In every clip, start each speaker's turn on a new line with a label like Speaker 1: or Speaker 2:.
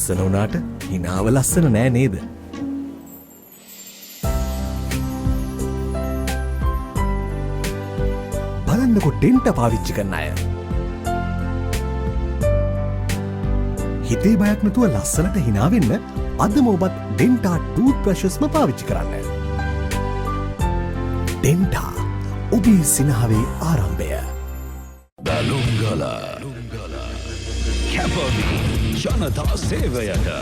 Speaker 1: ලස්සන වුණාට හිනාව ලස්සන නෑ නේද? බලන්නකො ඩෙන්ටා පාවිච්චි කරන අය. හිතේ බයක් නැතුව ලස්සනට hina වෙන්න අදම ඔබත් ඩෙන්ටා ටූත් බ්‍රෂස්ම පාවිච්චි කරන්න. ඩෙන්ටා ඔබේ සිනහවේ ආරම්භය.
Speaker 2: Dalungala Capavi Janata Sevayata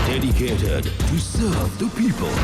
Speaker 2: dedicated to serve the people.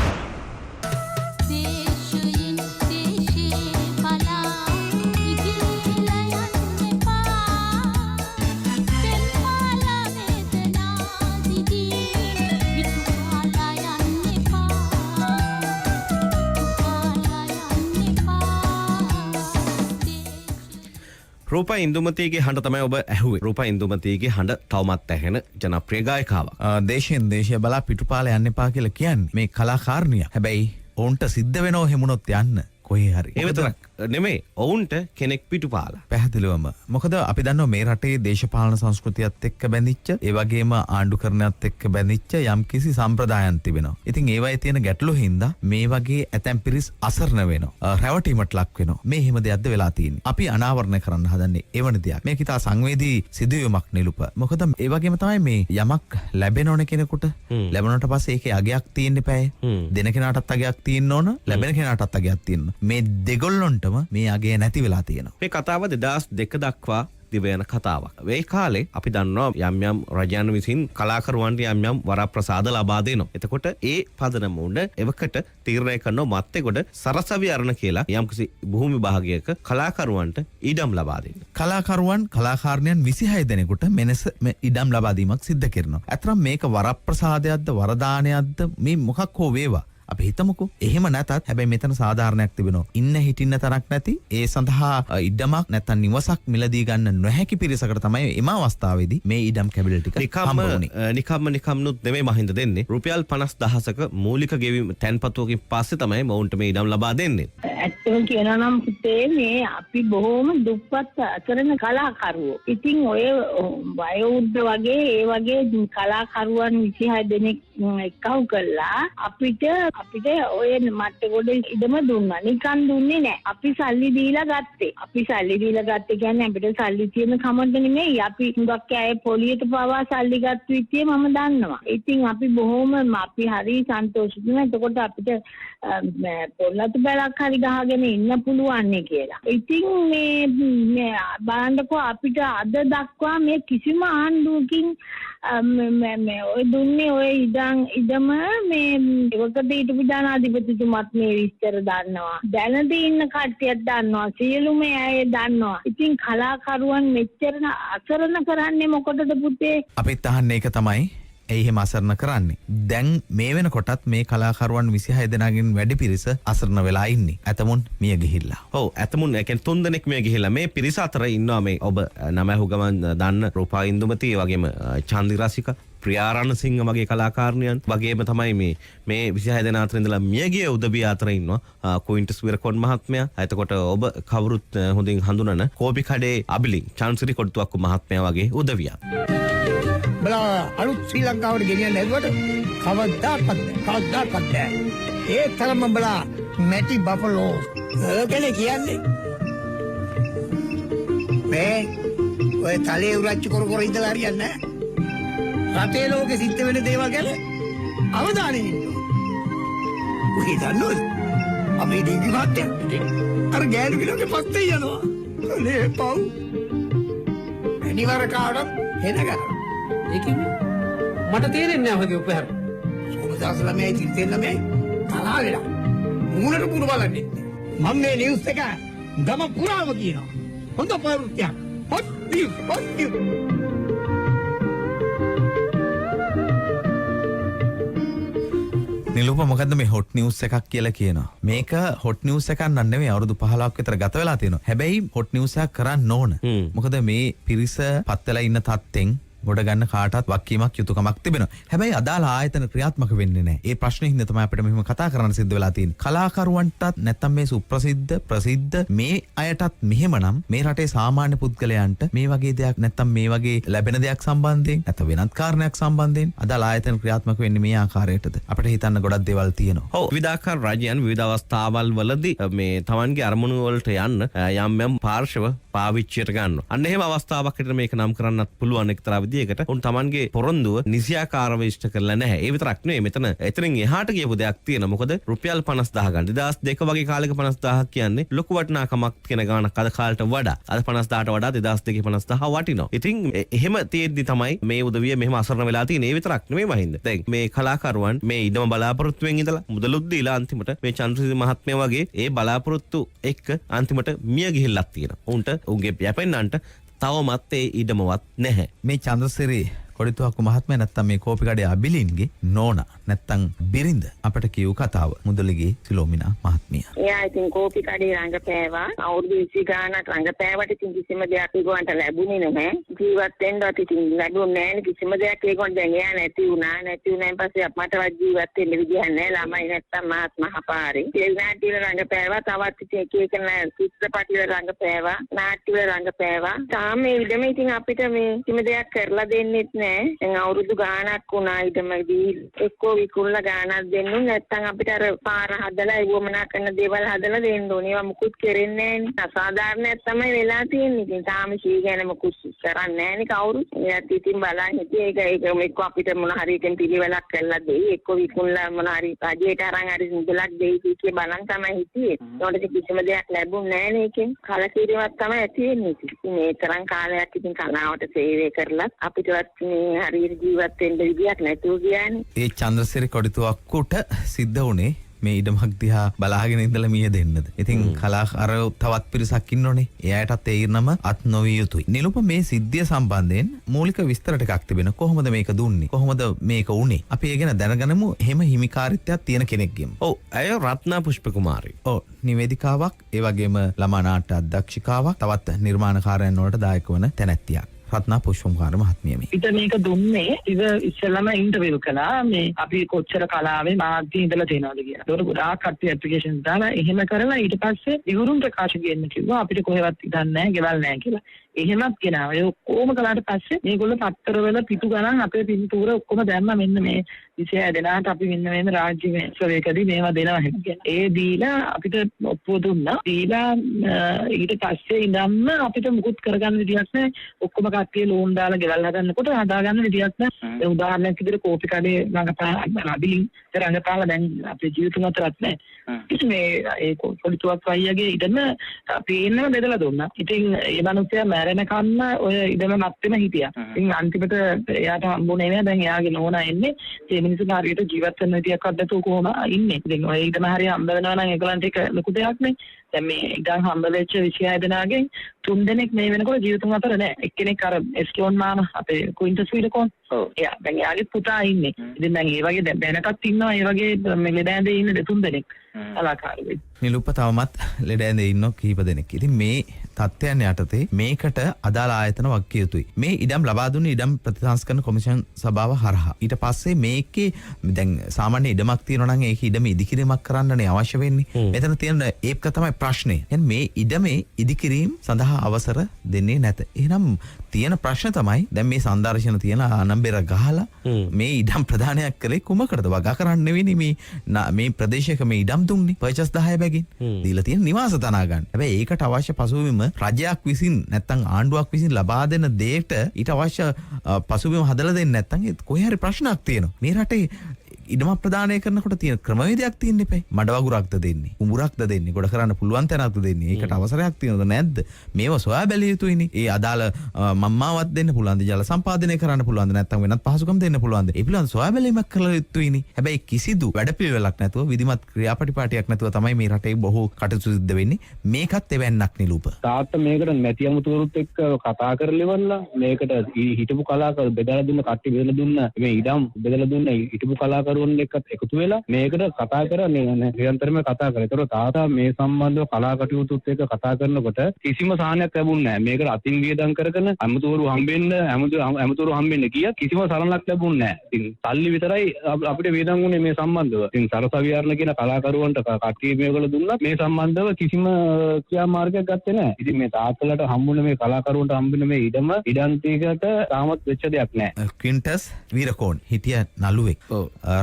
Speaker 3: රූපා ඉන්දුමතිගේ හඬ තමයි ඔබ ඇහුවේ. රූපා ඉන්දුමතිගේ හඬ තවමත් ඇහෙන ජනප්‍රිය ගායිකාවක්.
Speaker 4: දේශයෙන් දේශය බලා පිටුපාල යන්න එපා කියලා කියන්නේ මේ කලාකාරණිය. හැබැයි ඔවුන්ට සිද්ධ වෙනව හැමුණොත් යන්න කොහේ හරි.
Speaker 3: ඒ විතරක් නෙමෙයි ඔවුන්ට කෙනෙක් පිටුපාලා.
Speaker 4: පැහැදිලිවම. මොකද අපි දන්නවා මේ රටේ දේශපාලන සංස්කෘතියත් එක්ක බැඳිච්ච, ඒ වගේම ආණ්ඩුකරණයත් එක්ක බැඳිච්ච යම්කිසි සම්ප්‍රදායන් තිබෙනවා. ඉතින් ඒවයේ තියෙන ගැටලු හින්දා මේ වගේ ඇතැම් පිරිස් අසරණ වෙනවා. රැවටීමට ලක් වෙනවා. මේ හිම දෙයක්ද වෙලා තියෙන්නේ. අපි අනාවරණය කරන්න හදන්නේ එවන දෙයක්. මේක ඉතා සංවේදී සිදුවීමක් නිලුප. මොකද ඒ වගේම තමයි මේ යමක් ලැබෙන ඕන කෙනෙකුට ලැබුණාට පස්සේ ඒකේ අගයක් තියෙන්න එපායි. දෙන කෙනාටත් අගයක් තියෙන්න ඕන, ලැබෙන කෙනාටත් අගයක් තියෙන්න. මේ දෙගොල්ලොන්ටම මේ අගේ නැති වෙලා තියෙනවා.
Speaker 3: මේ කතාව 2002 දක්වා දිවයන කතාවක්. මේ කාලේ අපි දන්නවා යම් යම් රජයන් විසින් කලාකරුවන්ට යම් යම් වරප්‍රසාද ලබා දෙනවා. එතකොට ඒ පදනම උඩ එවකට තීරණය කරනවා මත්තේගොඩ සරසවි අරණ කියලා යම්කිසි භූමි භාගයක කලාකරුවන්ට ඉඩම් ලබා දෙන්න.
Speaker 4: කලාකරුවන් කලාකාරණයන් 26 දෙනෙකුට මෙලෙස ඉඩම් ලබා දීමක් සිද්ධ කරනවා. අතරම මේක වරප්‍රසාදයක්ද වරදානයක්ද මේ මොකක් හෝ වේවා. අපි හිතමුකෝ එහෙම නැතත් හැබැයි මෙතන සාධාරණයක් තිබෙනවා. ඉන්න හිටින්න තරක් නැති ඒ සඳහා ඉඩමක් නැත්නම් නිවසක් මිලදී ගන්න නොහැකි පිරිසකට තමයි එම අවස්ථාවේදී මේ ඉඩම් කැබිනල් ටික හම්බ වුනේ.
Speaker 3: නිකම්නුත් නෙමෙයි මහින්ද දෙන්නේ. රුපියල් 50000ක මූලික ගෙවීම තැන්පතුවකින් පස්සේ තමයි මොවුන්ට මේ ඉඩම් ලබා දෙන්නේ.
Speaker 5: ඇත්තම කියනවා නම් පුතේ මේ අපි බොහොම දුප්පත් අසරණ කලාකරුවෝ. ඉතින් ඔය වයෝවෘද්ධ වගේ ඒ වගේ කලාකරුවන් 26 දෙනෙක් එක්කව කළා අපිට ඔය මට්ටගොඩ ඉඩම දුන්නා. නිකන් දුන්නේ නැහැ. අපි සල්ලි දීලා ගත්තේ. කියන්නේ අපිට සල්ලි තියෙන කමඩ නෙමෙයි. අපි හුඟක් අය පොලියට පවා සල්ලි ගත්ත විදිය මම දන්නවා. ඉතින් අපි අපි හරි සන්තෝෂිත වෙනවා. එතකොට අපිට පොල්ලතු බැලක් හරි ගහගෙන ඉන්න පුළුවන් නේ කියලා. ඉතින් මේ බලන්නකෝ අපිට අද දක්වා මේ කිසිම ආණ්ඩුවකින් ඔය දුන්නේ ඔය ඉඩම මේ ඒකට ඊට විධානාධිපතිතුමත් මේ විස්තර දන්නවා. දැනද ඉන්න කට්ටියක් දන්නවා. සියලුම අය දන්නවා. ඉතින් කලාකරුවන් මෙච්චර අසරණ කරන්නේ මොකටද පුතේ?
Speaker 4: අපිත් අහන්නේ ඒක තමයි. ඒ එහෙම අසරණ කරන්නේ. දැන් මේ වෙනකොටත් මේ කලාකරුවන් 26 දෙනාගෙන් වැඩි පිරිස අසරණ වෙලා ඉන්නේ. ඇතමුන් මිය ගිහිල්ලා.
Speaker 3: ඔව් ඇතමුන් ඒ කියන්නේ 3 දෙනෙක් මිය ගිහිල්ලා. මේ පිරිස අතර ඉන්නවා මේ ඔබ නම අහුගමන් දන්න රූපා ඉන්දුමති වගේම චන්දි රසික ප්‍රියාරණ සිංහ වගේ කලාකාරණියන් වගේම තමයි මේ 26 දෙනා අතර ඉඳලා මියගිය උදවිය අතර ඉන්නවා කුයින්ටස් විරකොන් මහත්මයා. එතකොට ඔබ කවුරුත් හොඳින් හඳුනන කෝපි කඩේ අබිලින් චාන්සිරි කොටුවක්කු මහත්මයා වගේ උදවියක්.
Speaker 6: බලා අලුත් ශ්‍රී ලංකාවට ගෙනියන්න හැදුවට කවදාකවත් බෑ. ඒ තරම බලා මැටි බෆලෝ කෙනෙක් කියන්නේ මේ ඔය තලේ උරච්ච කර ඉඳලා හරියන්නේ නැහැ. රටේ ලෝකෙ සිද්ධ වෙන දේවල් ගැන අවධානයෙන් ඉන්න. ඔය දන්නවද? අපි ඩිංගි මාත්‍ය අර ගෑනු කිලෝගේ පස්සේ යනවා. නේ පව්. අනිවාර්ය කාඩම් හෙන ගන්න.
Speaker 7: ඒකෙන් මට තේරෙන්නේ නැහැ ඔයගේ උපහාර.
Speaker 6: සෝමදාස ළමයි තිරිතෙන් ළමයි තරහා වෙලා. මූණට පුරු බලන්නේ. මම මේ නිවුස් එක ගම පුරාම කියනවා. හොඳ ප්‍රවෘත්තියක්. හොත්
Speaker 4: නිලුප මොකද්ද මේ හොට් නිවුස් එකක් කියලා කියනවා. මේක හොට් නිවුස් එකක් නෙවෙයි අවුරුදු 15ක් විතර ගත වෙලා තියෙනවා. හැබැයි හොට් නිවුස් එකක් කරන්න ඕන. මොකද මේ පිරිස පත් වෙලා ඉන්න තත්ත්වෙන් ගොඩ ගන්න කාටත් වක්කීමක් යුතුකමක් තිබෙනවා. හැබැයි අදාළ ආයතන ක්‍රියාත්මක වෙන්නේ නැහැ. ඒ ප්‍රශ්නේ හින්දා තමයි අපිට මෙහෙම කතා කරන්න සිද්ධ වෙලා තියෙන්නේ. කලාකරුවන්ටත් නැත්තම් මේ සුප්‍රසිද්ධ ප්‍රසිද්ධ මේ අයටත් මෙහෙමනම් මේ රටේ සාමාන්‍ය පුද්ගලයන්ට මේ වගේ දෙයක් නැත්තම් මේ වගේ ලැබෙන දෙයක් සම්බන්ධයෙන් නැත්නම් වෙනත් කාරණයක් සම්බන්ධයෙන් අදාළ ආයතන ක්‍රියාත්මක වෙන්නේ මේ ආකාරයටද? අපිට හිතන්න ගොඩක් දේවල් තියෙනවා.
Speaker 3: ඔව් විවිධාකාර රජයන් විවිධ අවස්ථාවල් වලදී මේ තමන්ගේ අරමුණු වලට යන්න යම් යම් පාර්ශව පාවිච්චියට ගන්නවා. අන්න එහෙම අවස්ථාවක් හිටර මේක නම් කරන්නත් පුළුවන් එක්තරා විදියකට. උන් තමන්ගේ පොරොන්දුව නිසියාකාරව ඉෂ්ට කරලා නැහැ. ඒ විතරක් නෙවෙයි මෙතන එතනින් එහාට ගියපු දෙයක් තියෙනවා. මොකද රුපියල් 50000 ගන්න. 2002 වගේ කාලෙක 50000 කියන්නේ ලොකු වටිනාකමක් කියන ගාණක් අද කාලට වඩා. අද 50000ට වඩා 2002 50000 වටිනවා. ඉතින් එහෙම තියෙද්දි තමයි මේ උදවිය මෙහෙම අසරණ වෙලා තියෙන්නේ. ඒ විතරක් නෙවෙයි වහින්ද. දැන් මේ කලාකරුවන් මේ ඉඩම බලාපොරොත්තුෙන් ඉඳලා මුදලුත් දීලා අන්තිමට මේ චන්ද්‍රසිරි මහත්මයා වගේ ඒ බලාපොරොත්තු එක්ක අන්තිමට මිය ගිහිල්ලක් තියෙනවා. උන්ට උන්ගේ යැපෙන්නන්ට තවමත් ඒ ඉඩමවත් නැහැ.
Speaker 4: මේ චන්ද්‍රසිරි කොඩිතුවක්කු මහත්මයා නැත්තම් මේ කෝපි කඩේ අබිලින්ගේ නෝනා නැත්තම් බිරිඳ අපට කියූ කතාව මුදලිගේ සිලෝමිනා මහත්මිය.
Speaker 8: එයා ඉතින් කෝපි කඩේ රංගපෑවා. අවුරුදු 20 ගානක් රංගපෑවට ඉතින් කිසිම දෙයක් ඒගොල්ලන්ට ලැබුණේ නැහැ. ජීවත් වෙන්නවත් ඉතින් ලැබුණේ නැහැ කිසිම දෙයක් ඒගොල්ලෝ දැන් එයා නැති වුණාන් පස්සේ අපමටවත් ජීවත් වෙන්න විදිහක් නැහැ. ළමයි නැත්තම් මාත් මහපාරේ. ඒ නාට්‍ය වල රංගපෑවා. තවත් ඉතින් එක එක චිත්‍රපටි වල රංගපෑවා. නාට්‍ය වල රංගපෑවා. තාම මේ ඉඩම ඉතින් අපිට මේ කිසිම දෙයක් කරලා දෙන්නෙත් නැහැ. දැන් අවුරුදු ගානක් වුණා ඊටමදී එක්කෝ විකුණලා ගානක් දෙන්නු නැත්නම් අපිට අර පාර හදලා ඉවමනා කරන දේවල් හදලා දෙන්න ඕනේ. ඒවා මුකුත් කරන්නේ නැහැ. අසාධාරණයක් තමයි වෙලා තියෙන්නේ. ඉතින් තාම ශී ගැන මුකුත් කරන්නේ නැහැ නේ කවුරුත්. ඒත් ඉතින් බලන්න හිටියේ ඒක එක්කෝ අපිට මොන හරි එකෙන් පිළිවෙලක් කරලා දෙයි. එක්කෝ විකුණලා මොන හරි රජයට අරන් හරි මුදලක් දෙයි කියලා බලන් තමයි හිටියේ. ඒකට කිසිම දෙයක් ලැබුණේ නැහැ නේ ඒකෙන්. කලකිරීමක් තමයි ඇති වෙන්නේ. ඉතින් මේ තරම් කාලයක් ඉතින් කලාවට සේවය කරලා අපිටවත් හරියට ජීවත් වෙන්න විදියක් නැතුව ගියානේ.
Speaker 4: ඒ චන්ද්‍රසිරි කොඩිතුවක්කුට සිද්ධ වුණේ මේ ඉඩමක් දිහා බලාගෙන ඉඳලා මිය දෙන්නද. ඉතින් කලාකාරයෝ තවත් පිරිසක් ඉන්නෝනේ. එයාටත් ඒ ඉරණම අත් නොවිය යුතුයි. නිලුප මේ සිද්ධිය සම්බන්ධයෙන් මූලික විස්තර ටිකක් තිබෙන. කොහොමද මේක දුන්නේ? කොහොමද මේක වුනේ? අපි ඒ ගැන දැනගනිමු. එහෙම හිමිකාරීත්වයක් තියෙන කෙනෙක්ගෙම.
Speaker 3: ඔව් ඇය රත්නා පුෂ්ප කුමාරී.
Speaker 4: ඔව් නිවේදිකාවක්, ඒ වගේම ළමා නාට්‍ය අධ්‍යක්ෂිකාවක්, තවත් නිර්මාණකාරයන් වලට දායක වන තැනැත්තියක්. රත්නා පුෂ්පකුමාර මහත්මිය මේ.
Speaker 9: ඊට මේක දුන්නේ ඉස්සෙල්ලාම ඉන්ටර්විව් කළා මේ අපි කොච්චර කලාවේ මාධ්‍ය ඉඳලා තියෙනවද කියලා. ඒකට ගොඩාක් කට්ටිය ඇප්ලිකේෂන්ස් දාලා එහෙම කරලා ඊට පස්සේ ඉවුරුම් ප්‍රකාශ ගේන්න කිව්වා. අපිට කොහෙවත් ඉදන්නේ නැහැ, ගෙවල් නැහැ කියලා. එහෙමත් ගෙනාවා. ඒ ඔක්කොම කළාට පස්සේ මේගොල්ලෝ පත්තරවල පිටු ගණන් අපේ පින්තූර ඔක්කොම දැම්මා. මෙන්න මේ 26 දෙනාට අපි මෙන්න රාජ්‍ය සේවයකදී මේවා දෙනවා කියලා. ඒ දීලා අපිට ඔප්පුව දුන්නා. දීලා ඊට පස්සේ ඉඳන්ම අපිට මුකුත් කරගන්න විදියක් නැහැ. ඔක්කොම කට්ටිය ලෝන් දාලා ගෙවල් හදන්නකොට හදාගන්න විදියක් නැහැ. උදාහරණයක් විදිහට කෝපි කඩේ රංගපාලා රංගපාලා දැන් අපේ ජීවිතුන් අතරත් නැහැ. මේ ඒ කොඩිතුවක් අයියාගේ ඉඩම පේන්නම බෙදලා දුන්නා. ඉතින් ඒ මනුස්සයා මැරෙනකම්ම ඔය ඉඩම මැත්තේම හිටියා. ඉතින් අන්තිමට එයාට හම්බුනේ නෑ. දැන් එයාගේ නෝනා එන්නේ. මේ මිනිස්සු හරියට ජීවත් වෙන්න විදියක්වත් නැතුව කොහොම ඉන්නේ. ඉතින් ඔය ඉඩම හරිය හම්බ වෙනවා නම් ඒගොල්ලන්ට ඒක ලොකු දෙයක් නේ. දැන් මේ ඉඩම් හම්බ වෙච්ච 26 දෙනාගෙන් 3 දෙනෙක් මේ වෙනකොට ජීවිතුන් අතර නෑ. එක්කෙනෙක් අර එස්කෝන් මාමා අපේ කුයින්ටස් වීඩකෝන්. ඔව්. එයා දැන් එයාගේ පුතා ඉන්නේ. ඉතින් දැන් ඒ වගේ දැන් වෙනකත් ඉන්නවා ඒ වගේ මේ ලෙඩ ඇඳේ ඉන්න 3 දෙනෙක්. කලාකාරයෝ.
Speaker 4: නිලුප තවමත් ලෙඩ ඇඳේ ඉන්න කීප දෙනෙක්. ඉතින් මේ තත්ත්වයන් යටතේ මේකට අදාළ ආයතන වක්කිය යුතුයි. මේ ඉඩම් ලබා දුන්නේ ඉඩම් ප්‍රතිසංස්කරණ කොමිෂන් සභාව හරහා. ඊට පස්සේ මේකේ දැන් සාමාන්‍ය ඉඩමක් තියෙනවා නම් ඒක ඉඩම ඉදිකිරීමක් කරන්නනේ අවශ්‍ය වෙන්නේ. මෙතන තියෙන ඒක තමයි ප්‍රශ්නේ. එහෙනම් මේ ඉඩමේ ඉදිකිරීම සඳහා අවසර දෙන්නේ නැත. එහෙනම් තියෙන ප්‍රශ්න තමයි දැන් මේ සංදර්ශන තියෙන ආනම්බෙර ගහලා මේ ඉඩම් ප්‍රදානයක් කළේ කුමකටද? වගා කරන්න නෙවෙයි මේ ප්‍රදේශයක මේ ඉඩම් දුන්නේ පර්චස් 10 බැගින්. දීලා තියෙන නිවාස තනා ගන්න. හැබැයි ඒකට අවශ්‍ය පසුබිම රජයක් විසින් නැත්තම් ආණ්ඩුවක් විසින් ලබා දෙන දෙයට ඊට අවශ්‍ය පසුබිම හදලා දෙන්නේ නැත්තම් කොහේ හරි ප්‍රශ්නයක් තියෙනවා. මේ රටේ ඉඩම ප්‍රදානය කරනකොට තියෙන ක්‍රමවේදයක් තියෙන්න එපා. මඩ වගුරක්ද දෙන්නේ? කුඹුරක්ද දෙන්නේ? ගොඩ කරන්න පුළුවන් තැනක්ද දෙන්නේ? ඒකට අවසරයක් තියෙනවද නැද්ද? මේව සොයා බැලිය යුතුයිනේ. ඒ අදාළ මම්මාවත් දෙන්න පුළුවන්ද? ජල සම්පාදනය කරන්න පුළුවන්ද? නැත්නම් වෙනත් පහසුකම් දෙන්න පුළුවන්ද? ඒ පිළිබඳ සොයා බැලීමක් කළ යුතුයිනේ. හැබැයි කිසිදු වැඩපිළිවෙලක් නැතුව විධිමත් ක්‍රියාපටිපාටියක් නැතුව තමයි මේ රටේ බොහෝ කටයුතු සිද්ධ වෙන්නේ. මේකත් එවන්නක් නිලූප.
Speaker 10: තාත්තා මේකට මැති අමුතුවරුත් එක්ක කතා කරලා ඉවරලා මේකට හිටපු කලාකරු බෙදලා දුන්න කට්ටිය බෙදලා දුන්න මේ ඉඩම් බෙදලා දුන්න හිටපු කලාකරු කලාකරුවන් එක්කත් එකතු වෙලා මේකට කතා කරන්නේ නිරන්තරයෙන්ම කතා කරා. ඒතර තාතා මේ සම්බන්ධව කලා කටයුතුත් එක්ක කතා කරනකොට කිසිම සාහනයක් ලැබුණේ නැහැ. මේකට අතින් වියදම් කරගෙන ඇමතුවරු හම්බෙන්න ගියා කිසිම සරණක් ලැබුණේ නැහැ. ඉතින් සල්ලි විතරයි අපිට වියදම් වුණේ මේ සම්බන්ධව. ඉතින් සරසවිහරණ කියන කලාකරුවන්ට කට්ටිය මේගොල්ලෝ දුන්නා මේ සම්බන්ධව කිසිම ක්‍රියාමාර්ගයක් ගත්තේ නැහැ. ඉතින් මේ තාත්තලට හම්බුනේ මේ කලාකරුවන්ට හම්බුනේ මේ ඉඩම්තිකට තාමත් වෙච්ච දෙයක් නැහැ.
Speaker 4: ක්වින්ටස් වීරකෝන් හිටිය නළුවෙක්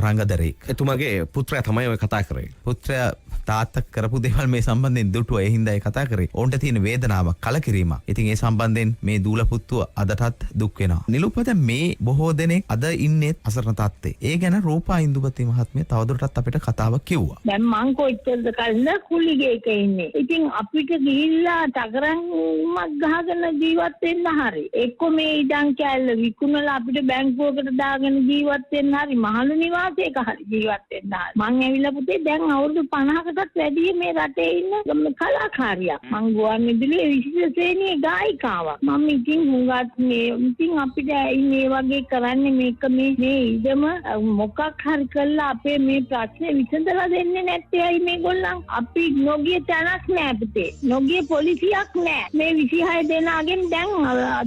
Speaker 4: රංගදරෙක්.
Speaker 3: එතුමගේ පුත්‍රයා තමයි ඔය කතා කරේ.
Speaker 4: පුත්‍රයා තාත්තා කරපු දේවල් මේ සම්බන්ධයෙන් දුටුවා. ඒ හින්දා ඒ කතා කරේ. ඔවුන්ට තියෙන වේදනාවක් කලකිරීමක්. ඉතින් ඒ සම්බන්ධයෙන් මේ දූල පුත්තුව අදටත් දුක් වෙනවා. නිලුපද මේ බොහෝ දෙනෙක් අද ඉන්නේ අසරණ තත්ත්වේ. ඒ ගැන රූපා ඉන්දුපති මහත්මිය තවදුරටත් අපිට කතාවක් කිව්වා.
Speaker 5: දැන් මං කොච්චරද කලින්ද කුලිගේක ඉන්නේ. ඉතින් අපිට ගිහිල්ලා තකරන්මක් ගහගෙන ජීවත් වෙන්න හරි. එක්ක මේ ඉඩම් කැල්ල විකුණලා අපිට බැංකුවකට දාගෙන ජීවත් වෙන්න හරි. මහලු නිවාසයක හරි ජීවත් වෙන්න හරි. මං ඇවිල්ලා පුතේ දැන් අවුරුදු 50කටත් වැඩි මේ රටේ ඉන්න කලාකාරියක්. මං ගුවන් විදුලියේ විශේෂ ශ්‍රේණියේ ගායිකාවක්. මම ඉතින් හුඟක් ඉතින් අපිට මේ වගේ කරන්නේ මේක මේ ඉඩම මොකක් හරි කළා අපේ මේ ප්‍රශ්නේ විසඳලා දෙන්නේ නැත්තේ ඇයි මේගොල්ලන්? අපි නොගිය තැනක් නෑ පුතේ. නොගිය පොලිසියක් නෑ. මේ 26 දෙනාගෙන් දැන්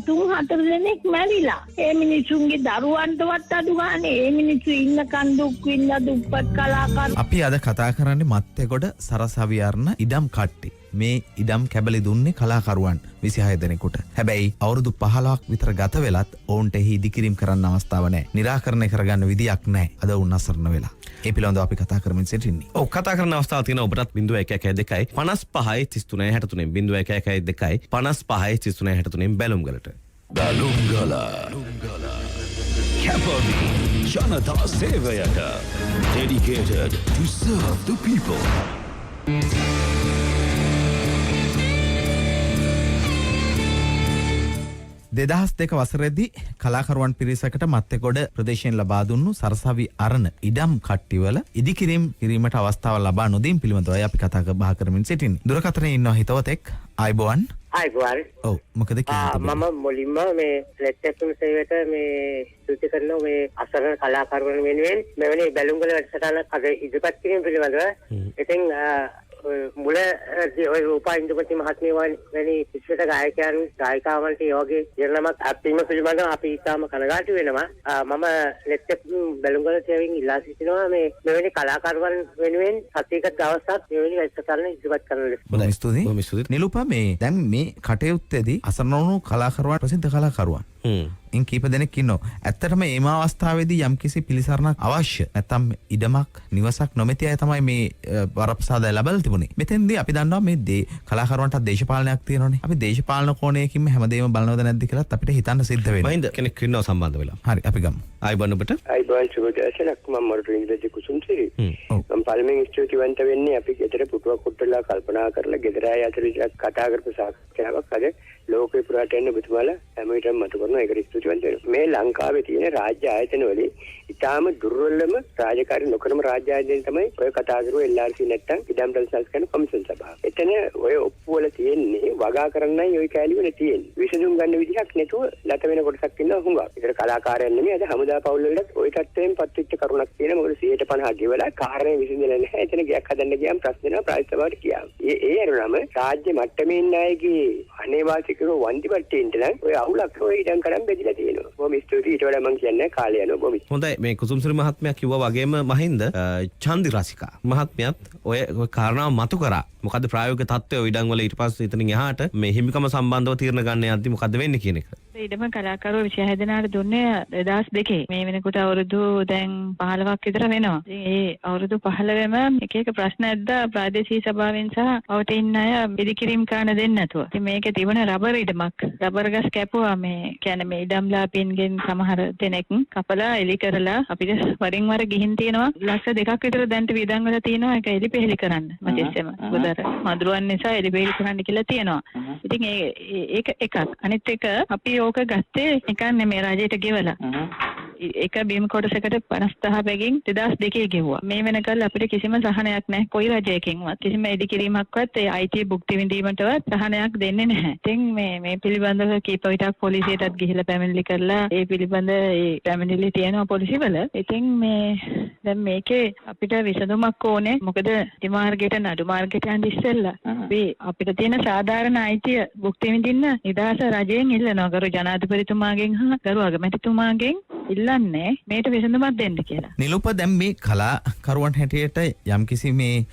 Speaker 5: 3-4 දෙනෙක් මැරිලා. ඒ මිනිසුන්ගේ දරුවන්ටවත් අඩු ගානේ ඒ මිනිස්සු ඉන්නකන් දුක් විඳ දුප්පත් කලාකරු.
Speaker 4: අපි අද කතා කරන්නේ මත්තේගොඩ සරසවිහරණ ඉඩම් කට්ටි. මේ ඉඩම් කැබලි දුන්නේ කලාකරුවන් 26 දෙනෙකුට. හැබැයි අවුරුදු 15ක් විතර ගත වෙලත් ඔවුන්ට එහි ඉදිකිරීම් කරන්න අවස්ථාවක් නැහැ. निराකරණය කරගන්න විදියක් නැහැ. අද උන් අසරණ වෙලා. ඒ පිළිබඳව අපි කතා කරමින් සිටින්නේ.
Speaker 3: ඔව් කතා කරන අවස්ථාවක් තියෙනවා ඔබටත් 0112 55 33 63 63 55 33 63 බැලුම්ගලට.
Speaker 2: බැලුම්ගල කැපවි ජනතා සේවයට dedicated to serve the people.
Speaker 4: දෙදහස් දෙක වසරේදී කලාකරුවන් පිරිසකට මත්තේගොඩ ප්‍රදේශයෙන් ලබා දුන්නු සරසවි අරණ ඉඩම් කට්ටිවල ඉදිකිරීම් කිරීමට අවස්ථාව ලබා නොදීම පිළිබඳවයි අපි කතා බහ කරමින් සිටින්නේ. දුරකථනයේ ඉන්නවා හිතවතෙක්. ආයිබෝන්.
Speaker 11: ආයිබෝන්.
Speaker 4: ඔව් මොකද කියන්නේ?
Speaker 11: මම මුලින්ම මේ ලෙට්ටෙක්තුම් සේවයට මේ ස්තුති කරනවා මේ අසරණ කලාකරුවන් වෙනුවෙන් මෙවැනි බැලුම්ගල වැඩසටහනක් අද ඉදිරිපත් කිරීම පිළිබඳව. ඉතින් මුලදී ඔය රූපා ඉන්දුපති මහත්මිය වැනි විශේෂ ගායකයන් ගායිකාවන්ට ඒ වගේ ඉරණමක් අපීම පිළිබඳව අපි ඉතාම කනගාටු වෙනවා. මම ලෙට්ටෙක්තුම් බැලුම්ගල සේවයෙන් ඉල්ලා සිටිනවා මේ මෙවැනි කලාකරුවන් වෙනුවෙන් සතියක දවසක් මෙවැනි වැඩසටහන ඉදිරිපත් කරන ලෙස.
Speaker 4: බොහොම ස්තුතියි. නිලුපා මේ දැන් මේ කටයුත්තේදී අසරණ වුණු කලාකරුවන් ප්‍රසිද්ධ කලාකරුවන් ඉන් කීප දෙනෙක් ඉන්නවා. ඇත්තටම මේ අවස්ථාවේදී යම්කිසි පිළිසරණක් අවශ්‍ය නැත්නම් ඉඩමක් නිවසක් නොමැති අය තමයි මේ වරප්‍රසාදය ලැබලා තිබුණේ. මෙතෙන්දී අපි දන්නවා මේ කලාකරුවන්ට දේශපාලනයක් තියෙනවානේ. අපි දේශපාලන කෝණයකින් හැමදේම බලනවද නැද්ද කියලාත් අපිට හිතන්න සිද්ධ වෙනවා.
Speaker 3: මහින්ද කෙනෙක් ඉන්නව සම්බන්ධ වෙලා.
Speaker 4: හරි අපි ගමු.
Speaker 3: ආයිබෝන් ඔබට.
Speaker 12: ආයිබෝන් සුබදර්ශනක් මම මරුතු ඉංග්‍රීසි කුසුම්සිරි. මම පළමුවෙන් ස්තුතිවන්ත වෙන්නේ අපි ගෙදර පුටුවක් කොටලා කල්පනා කරලා ගෙදර අය අතර කතා කරපු සාකච්ඡාවක් අද ලෝකේ පුරාට එන්න ඔබතුමාලා හැම විටම මතු කරන ඒකට ස්තුතිවන්ත වෙනවා. මේ ලංකාවේ තියෙන රාජ්‍ය ආයතන වලින් ඉතාම දුර්වලම රාජකාරී නොකරම රාජ්‍ය ආයතන තමයි ඔය කතා කරුව LRC නැත්තම් ඉඩම් දල්සල්ස් කරන කොමිෂන් සභාව. එතන ඔය ඔප්පු වල තියෙන්නේ වගා කරන්නයි ඔය කැලි වල තියෙන්නේ. විසඳුම් ගන්න විදිහක් නැතුව ලත වෙන කොටසක් ඉන්නවා හුඟක්. ඒතර කලාකාරයන් නෙමෙයි අද හමුදා පවුල් වලට ওই තත්ත්වයෙන් පත්වෙච්ච කරුණක් තියෙනවා. මොකද 150 ගෙවලා කාරණේ විසඳෙන්නේ නැහැ. එතන ගයක් හදන්න ගියාම ප්‍රශ්න වෙනවා ප්‍රායෝගික සභාවට කියාව. ඒ අරුණම රාජ්‍ය මට්ටමේ ඉන්න අයගේ අනේවාසිකව වන්දිපට්ටියෙන්ට නම් ඔය අවුලක් ඔය ඉඩම් කරන් බෙදලා තියෙනවා. බොහොම ස්තුතියි. ඊට වඩා මම කියන්නේ කාලය යනවා බොහොම.
Speaker 3: හොඳයි මේ කුසුම්සිරි මහත්මයා කිව්වා වගේම මහින්ද චන්දිරසිකා මහත්මියත් ඔය කාරණාව මතු කරා. මොකද්ද ප්‍රායෝගික තත්ත්වය ඔය ඉඩම් වල ඊට පස්සේ එතනින් එහාට මේ හිමිකම සම්බන්ධව තීරණ ගන්න යද්දි මොකද්ද වෙන්නේ කියන එක.
Speaker 13: ඉඩම කලාකරුවෝ 26 දෙනාට දුන්නේ 2002. මේ වෙනකොට අවුරුදු දැන් 15ක් විතර වෙනවා. ඉතින් ඒ අවුරුදු 15ෙම එක එක ප්‍රශ්න ඇද්දා ප්‍රාදේශීය සභාවෙන් සහ අවට ඉන්න අය ඉදිකිරීම් කරන්න දෙන්නේ නැතුව. ඉතින් මේකේ තිබුණ රබර් ඉඩමක්. රබර් ගස් කැපුවා මේ කියන්නේ මේ ඉඩම්ලාපින්ගෙන් සමහර දෙනෙක් කපලා එලි කරලා අපිට වරින් වර ගිහින් තියෙනවා. ලක්ෂ 2ක් විතර දැන්ට වියදම් වල තියෙනවා ඒක එලි පෙහෙලි කරන්න. මැදෙස්සෙම. උදර මදුරුවන් නිසා එලි පෙහෙලි කරන්න කියලා තියෙනවා. ඉතින් ඒක එකක්. අනිත් එක අපි ඕක ගත්තේ නිකන් නෙමෙයි රජයට ගෙවලා. එක බිම් කොටසකට 50,000 බැගින් 2002 ගෙවුවා. මේ වෙනකල් අපිට කිසිම සහනයක් නැහැ. කොයි රජයකින්වත් කිසිම ඉදිකිරීමක්වත් ඒ IT භුක්ති විඳීමටවත් සහනයක් දෙන්නේ නැහැ. ඉතින් මේ පිළිබඳව කීප විටක් පොලිසියටත් ගිහිල්ලා පැමිණිලි කරලා ඒ පිළිබඳ ඒ පැමිණිලි තියෙනවා පොලිසිවල. ඉතින් දැන් මේකේ අපිට විසඳුමක් ඕනේ. මොකද දිමාර්ගයට නඩු මාර්ගයට යන්න ඉස්සෙල්ලා අපිට තියෙන සාධාරණ අයිතිය භුක්ති විඳින්න නිදහස රජයෙන් ඉල්ලනවා. ගරු ජනාධිපතිතුමාගෙන් හා ගරු අගමැතිතුමාගෙන් ඉල්ලන්නේ මේට විසඳුමක් දෙන්න කියලා.
Speaker 4: නිලුප දැන් මේ කලාකරුවන් හැටියට යම්කිසි මේ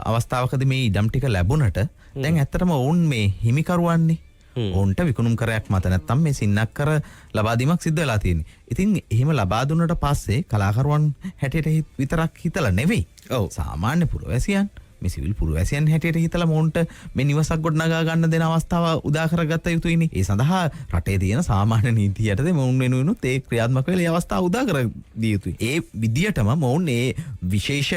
Speaker 4: අවස්ථාවකදී මේ ඉඩම් ටික ලැබුණට දැන් ඇත්තටම ඔවුන් මේ හිමිකරුවන්නේ ඔවුන්ට විකුණුම් කරයක් මත නැත්තම් මේ සින්නක් කර ලබා දීමක් සිද්ධ වෙලා තියෙන්නේ. ඉතින් එහෙම ලබා දුන්නට පස්සේ කලාකරුවන් හැටියට විතරක් හිතලා නෙවෙයි. ඔව් සාමාන්‍ය පුරවැසියන් මේ සිවිල් පුරවැසියන් හැටියට හිතලා මොවුන්ට මේ නිවසක් ගොඩනගා ගන්න දෙන අවස්ථාව උදා කරගත්ත යුතුයිනේ. ඒ සඳහා රටේ තියෙන සාමාන්‍ය නීති යටතේ මොවුන් වෙනුවෙනුත් ඒ ක්‍රියාත්මක වෙලා ඒ අවස්ථාව උදා කර දිය යුතුයි. ඒ විදියටම මොවුන් ඒ විශේෂ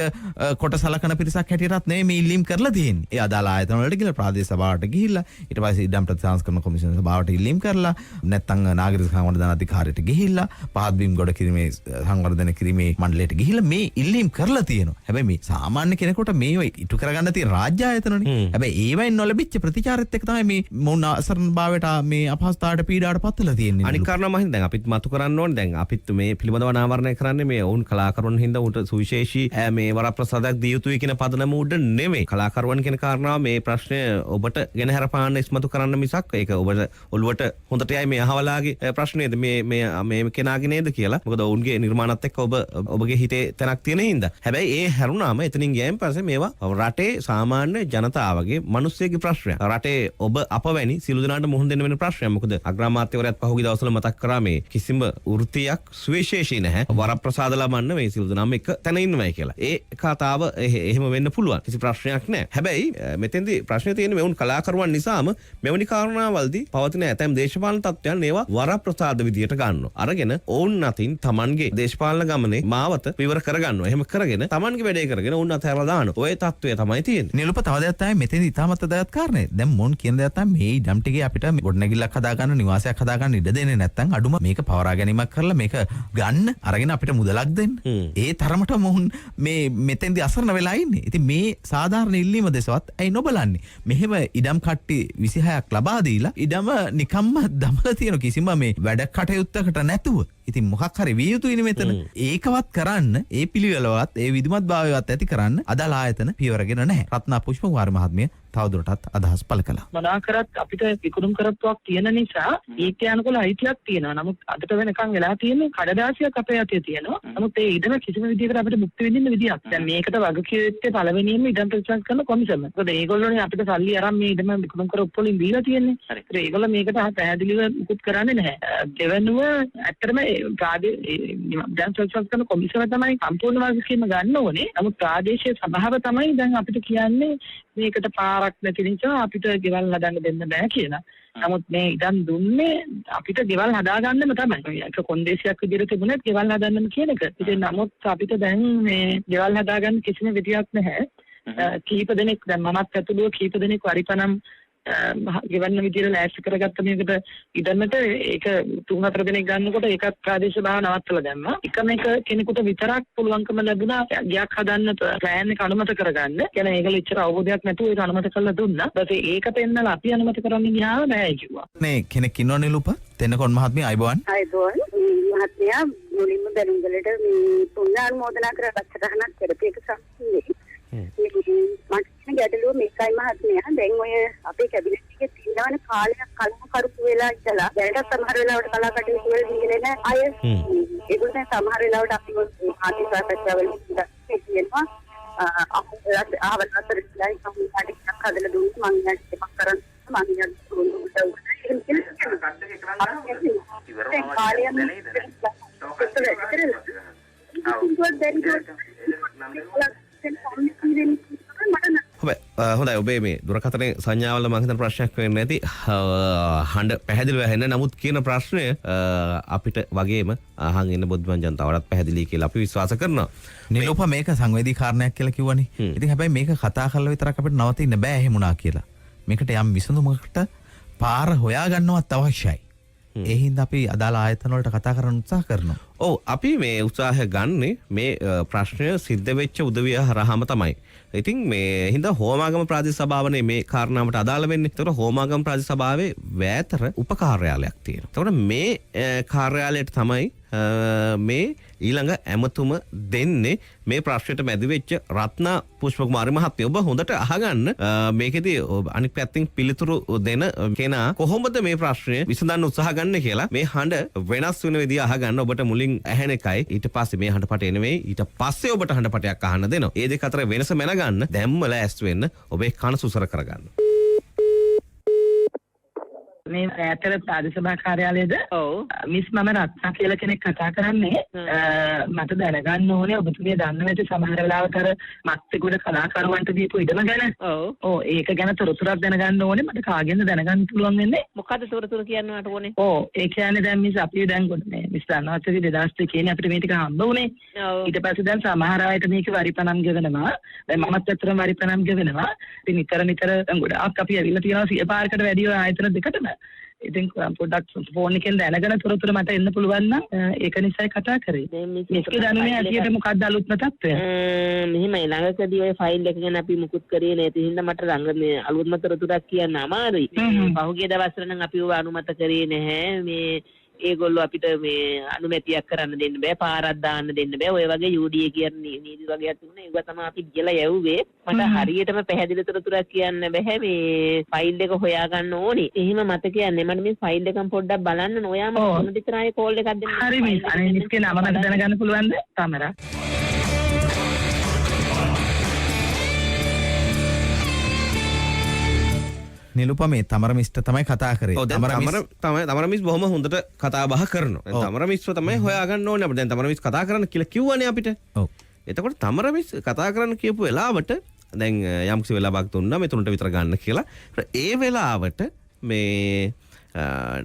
Speaker 4: කොට සලකන පිරිසක් හැටියටත් නෙවෙයි මේ ඉල්ලීම් කරලා තියෙන්නේ. ඒ අදාළ ආයතන වලට ගිහලා ප්‍රාදේශ සභාවට ගිහිල්ලා ඊට පස්සේ ඉඩම් ප්‍රතිසංස්කරණ කොමිෂන් සභාවට ඉල්ලීම් කරලා නැත්නම් නාගරික සංවර්ධන අධිකාරියට ගිහිල්ලා පහත් බිම් ගොඩ කිරීමේ සංවර්ධන කිරීමේ මණ්ඩලයට ගිහිල්ලා මේ ඉල්ලීම් කරලා තියෙනවා. හැබැයි මේ සාමාන්‍ය කෙනෙකුට මේව ඉටු කරගන්න තියෙන රාජ්‍ය ආයතනනේ. හැබැයි ඒවයින් නොලැබිච්ච ප්‍රතිචාරෙත් එක්ක තමයි මේ මොන අසරණ භාවයට මේ අපහසුතාවට පීඩාවට පත් වෙලා තියෙන්නේ.
Speaker 3: අනික් කාරණා මම හිතන්නේ දැන් අපිත් මතු කරන්න ඕනේ. දැන් අපිත් මේ පිළිබඳව අනාවරණය කරන්නේ මේ වුන් කලාකරුවන් හින්දා උන්ට සුවිශේෂී මේ වරප්‍රසාදයක් දිය යුතුයි කියන පදනම උඩ නෙමෙයි. කලාකරුවන් කියන කාරණාව මේ ප්‍රශ්නය ඔබට ගෙන හරපාන්න ඉස්මතු කරන්න මිසක් ඒක ඔබට ඔළුවට හොඳට යයි මේ අහවලාගේ ප්‍රශ්නේද මේ කෙනාගේ නේද කියලා. මොකද ඔවුන්ගේ නිර්මාණත් එක්ක ඔබගේ හිතේ තැනක් තියෙන හින්දා. හැබැයි ඒ හැරුණාම එතනින් ගියන් පස්සේ මේවා රටේ සාමාන්‍ය ජනතාවගේ මිනිස්සුගේ ප්‍රශ්නයක්. රටේ ඔබ අප වැනි සිළු දෙනාට මුහුණ දෙන්න වෙන ප්‍රශ්නයක්. මොකද අග්‍රාමාත්‍යවරයාත් පහුගිය දවස්වල මතක් කරා මේ කිසිම වෘත්තියක් සුවිශේෂී නැහැ. වරප්‍රසාද ලබන්න මේ සිළු දෙනාම එක තැන ඉන්නවයි කියලා. ඒ කතාව එහෙම වෙන්න පුළුවන්. කිසි ප්‍රශ්නයක් නැහැ. හැබැයි මෙතෙන්දී ප්‍රශ්නේ තියෙන්නේ මෙවුන් කලාකරුවන් නිසාම මෙවැනි කාරණාවල්දී පවතින ඇතැම් දේශපාලන තත්ත්වයන් ඒවා වරප්‍රසාද විදියට ගන්නවා. අරගෙන ඔවුන් අතින් තමන්ගේ දේශපාලන ගමනේ මාවත විවර කරගන්නවා. එහෙම කරගෙන තමන්ගේ වැඩේ කරගෙන ඔවුන් අතහැරලා දානවා. ඔය තත්ත්වය තමයි තියෙන්නේ.
Speaker 4: නිලුප තව දෙයක් තමයි මෙතෙන්දී ඉතාමත් වැදගත් කාරණේ. දැන් මොන් කියන දෙයක් තමයි මේ ඉඩම් ටිකේ අපිට ගොඩනැගිල්ලක් හදාගන්න නිවාසයක් හදාගන්න ඉඩ දෙන්නේ නැත්නම් අඩුම මේක පවරා ගැනීමක් කරලා මේක ගන්න අරගෙන අපිට මුදලක් දෙන්න. ඒ තරමට මොහුන් මේ මෙතෙන්දී අසරණ වෙලා ඉන්නේ. ඉතින් මේ සාධාරණ ඉල්ලීම දෙසවත් ඇයි නොබලන්නේ? මෙහෙම ඉඩම් කට්ටි 26ක් ලබා දීලා ඉඩම නිකම්ම දමලා තියෙන කිසිම මේ වැඩ කටයුත්තකට නැතුව. ඉතින් මොකක් හරි විය යුතුයිනේ මෙතන. ඒකවත් කරන්න ඒ පිළිවෙලවත් ඒ විධිමත් භාවයවත් ඇති කරන්න අදාළ ආයතන පියවරගෙන නැහැ. රත්නා පුෂ්පකුමාර මහත්මිය තවදුරටත් අදහස් පළ කළා.
Speaker 9: මොනාකරත් අපිට විකුණුම් කරත්වක් තියෙන නිසා ඒක යනකොට අයිතියක් තියෙනවා. නමුත් අදට වෙනකන් වෙලා තියෙන්නේ කඩදාසියක් අපේ අතේ තියෙනවා. නමුත් ඒ ඉඩම කිසිම විදිහකට අපිට මුක්ති විඳින්න විදියක්. දැන් මේකට වගකීම් පළවෙනියෙන්ම ඉඩම් ප්‍රතිසංස්කරණ කොමිසම. මොකද ඒගොල්ලෝනේ අපිට සල්ලි අරන් මේ ඉඩම විකුණුම් කර ඔක්කොලින් දීලා තියෙන්නේ. ඒත් ඒගොල්ලෝ මේකට පැහැදිලිව මුකුත් කරන්නේ නැහැ. දෙවෙනුව ඇත්තටම ඉඩම් ප්‍රතිසංස්කරණ කොමිසම තමයි සම්පූර්ණ වගකීම ගන්න ඕනේ. නමුත් ප්‍රාදේශීය සභාව තමයි දැන් අපිට කියන්නේ මේකට පාරක් නැති නිසා අපිට ගෙවල් හදන්න දෙන්න බෑ කියලා. නමුත් මේ ඉඩම් දුන්නේ අපිට ගෙවල් හදාගන්නම තමයි. ඒක කොන්දේසියක් විදිහට තිබුණත් ගෙවල් හදන්නම කියන එක. ඉතින් නමුත් අපිට දැන් මේ ගෙවල් හදාගන්න කිසිම විදියක් නැහැ. කීප දෙනෙක් දැන් මමත් ඇතුළුව කීප දෙනෙක් වරිපනම් ගෙවන්න විදිහට ලෑස්ති කරගත්ත මේකට ඉඩමට ඒක 3-4 දෙනෙක් ගන්නකොට ඒකත් ප්‍රාදේශීය භාව නවත්තලා දැම්මා. එකම එක කෙනෙකුට විතරක් පුළුවන්කම ලැබුණා ගයක් හදන්න ප්ලෑන් එක අනුමත කරගන්න. කියන්නේ ඒගොල්ලෝ ඉච්චර අවබෝධයක් නැතුව ඒක අනුමත කරලා දුන්නා. ඊට ඒක පෙන්නලා අපි අනුමත කරන්න ගියාම බෑ කිව්වා.
Speaker 4: මේ කෙනෙක් ඉන්නවනේ ලුප තෙන්නකොන් මහත්මිය අයබෝන්.
Speaker 14: අයබෝන් මහත්මිය මුලින්ම බැලුම්ගලට මේ පුණ්‍යානුමෝදනා කර රැකසටහනක් කරපු එක සම්පූර්ණයි. මට ගැටලුව මේකයි මහත්මයා. දැන් ඔය අපේ කැබිනට් එකේ තියෙනවනේ කාලයක් කලුණු කරපු වෙලා ඉඳලා දැනට සමහර වෙලාවට කලා කටයුතු වල දීගෙන අය ඒගොල්ලෝ දැන් සමහර වෙලාවට අපි ආර්ථික සාකච්ඡාවල කියනවා ආවල් අතර ඉස්සලා සම්පූර්ණ හදලා දුන්නු මම යට එකක් කරන් මම යට
Speaker 3: හොඳයි ඔබේ මේ දුරකථනයේ සංඥාවල මම හිතන ප්‍රශ්නයක් වෙන්නේ නැති හඬ පැහැදිලිව ඇහෙන්න. නමුත් කියන ප්‍රශ්නය අපිට වගේම අහන් ඉන්න බුද්ධිමත් ජනතාවටත් පැහැදිලි කියලා අපි විශ්වාස කරනවා.
Speaker 4: නිලෝප මේක සංවේදී කාරණයක් කියලා කිව්වනේ. ඉතින් හැබැයි මේක කතා කරලා විතරක් අපිට නවතින්න බෑ එහෙමුණා කියලා. මේකට යම් විසඳුමකට පාර හොයා ගන්නවත් අවශ්‍යයි. ඒ හින්දා අපි අදාළ ආයතන වලට කතා කරන්න උත්සාහ කරනවා.
Speaker 3: ඔව් අපි මේ උත්සාහය ගන්නේ මේ ප්‍රශ්නය සිද්ධ වෙච්ච උදවිය හරහාම තමයි. ඉතින් මේ හින්දා හෝමාගම ප්‍රාදේශ සභාවනේ මේ කාරණාවට අදාළ වෙන්නේ. ඒතකොට හෝමාගම ප්‍රාදේශ සභාවේ වැතර උපකාර්යාලයක් තියෙනවා. ඒතකොට මේ කාර්යාලයට තමයි මේ ඊළඟ ඇමතුම දෙන්නේ මේ ප්‍රශ්නයට මැදි වෙච්ච රත්නා පුෂ්පකුමාරි මහත්මිය. ඔබ හොඳට අහගන්න මේකෙදී අනිත් පැත්තෙන් පිළිතුරු දෙන කෙනා කොහොමද මේ ප්‍රශ්නය විසඳන්න උත්සාහ ගන්න කියලා මේ හඬ වෙනස් වෙන විදිය අහගන්න. ඔබට මුලින් ඇහෙන එකයි ඊට පස්සේ මේ හඬ පටේ නෙමෙයි ඊට පස්සේ ඔබට හඬ පටයක් අහන්න දෙනවා. ඒ දෙක අතර වෙනස මැනගන්න දැම්ම ලෑස්ති වෙන්න ඔබේ කන සුසර කරගන්න.
Speaker 9: මේ රැතර ප්‍රාදේශ සභා කාර්යාලයේද? ඔව්. මිස් මම රත්නා කියලා කෙනෙක් කතා කරන්නේ. මට දැනගන්න ඕනේ ඔබතුමිය දන්න නැති සමහර වෙලාවට අර මත්තිගොඩ කලාකරුවන්ට දීපු ඉඩම ගැන. ඔව්. ඔව් ඒක ගැන තොරතුරක් දැනගන්න ඕනේ. මට කාගෙන්ද දැනගන්න පුළුවන් වෙන්නේ?
Speaker 8: මොකද්ද තොරතුරු කියන්නට ඕනේ?
Speaker 9: ඔව් ඒ කියන්නේ දැන් මිස් අපි දැන් මේ මිස් දන්නවද 2002 කියන්නේ අපිට මේ ටික හම්බ වුණේ. ඊට පස්සේ දැන් සමහර අයට මේක වරිපණම් ගෙවනවා. දැන් මමත් ඇත්තටම වරිපණම් ගෙවනවා. ඉතින් නිතර දැන් ගොඩාක් අපි ඇවිල්ලා තියෙනවා 100 පාරකට වැඩි ආයතන දෙකටම. ඉතින් පොඩ්ඩක් ෆෝන් එකෙන් දැනගෙන තොරතුරු මට එන්න පුළුවන් නම් ඒක නිසායි කතා කරේ. මිස්කේ දන්නේ ඇටියට මොකක්ද අලුත්ම තත්ත්වය?
Speaker 8: මෙහෙම ළඟකදී ওই ෆයිල් එක ගැන අපි මුකුත් කරේ නැහැ. ඒ හින්දා මට ළඟ මේ අලුත්ම තොරතුරක් කියන්න අමාරුයි. පහුගිය දවස්වල නම් අපි ඔය අනුමත කරේ නැහැ. මේ ඒගොල්ලෝ අපිට මේ අනුමැතියක් කරන්න දෙන්න බෑ, පාරක් දාන්න දෙන්න බෑ. ඔය වගේ UDA කියන නීති වගේක් තිබුණා. ඒක තමයි අපි කියලා යවුවේ. මට හරියටම පැහැදිලි තොරතුරක් කියන්න බෑ. මේ ෆයිල් එක හොයාගන්න ඕනේ. එහෙම මතකයක් නැහැ. මට මේ ෆයිල් එකම පොඩ්ඩක් බලන්න. ඔයාම මොන විතර ආයේ කෝල් එකක් දෙන්න.
Speaker 9: හරි මිස්. අනේ මිස්ගේ නම මට දැනගන්න පුළුවන්ද? තමරා.
Speaker 4: නිලුපමේ තමර මිස්ට තමයි කතා කරේ.
Speaker 3: තමර මිස් බොහොම හොඳට කතා බහ කරනවා. තමර මිස්ව තමයි හොයාගන්න ඕනේ අපිට. දැන් තමර මිස් කතා කරන්න කියලා කිව්වනේ අපිට.
Speaker 4: ඔව්.
Speaker 3: එතකොට තමර මිස් කතා කරන්න කියපු වෙලාවට දැන් යම්කිසි වෙලාවක් දුන්නා මේ 3ට විතර ගන්න කියලා. ඒ වෙලාවට මේ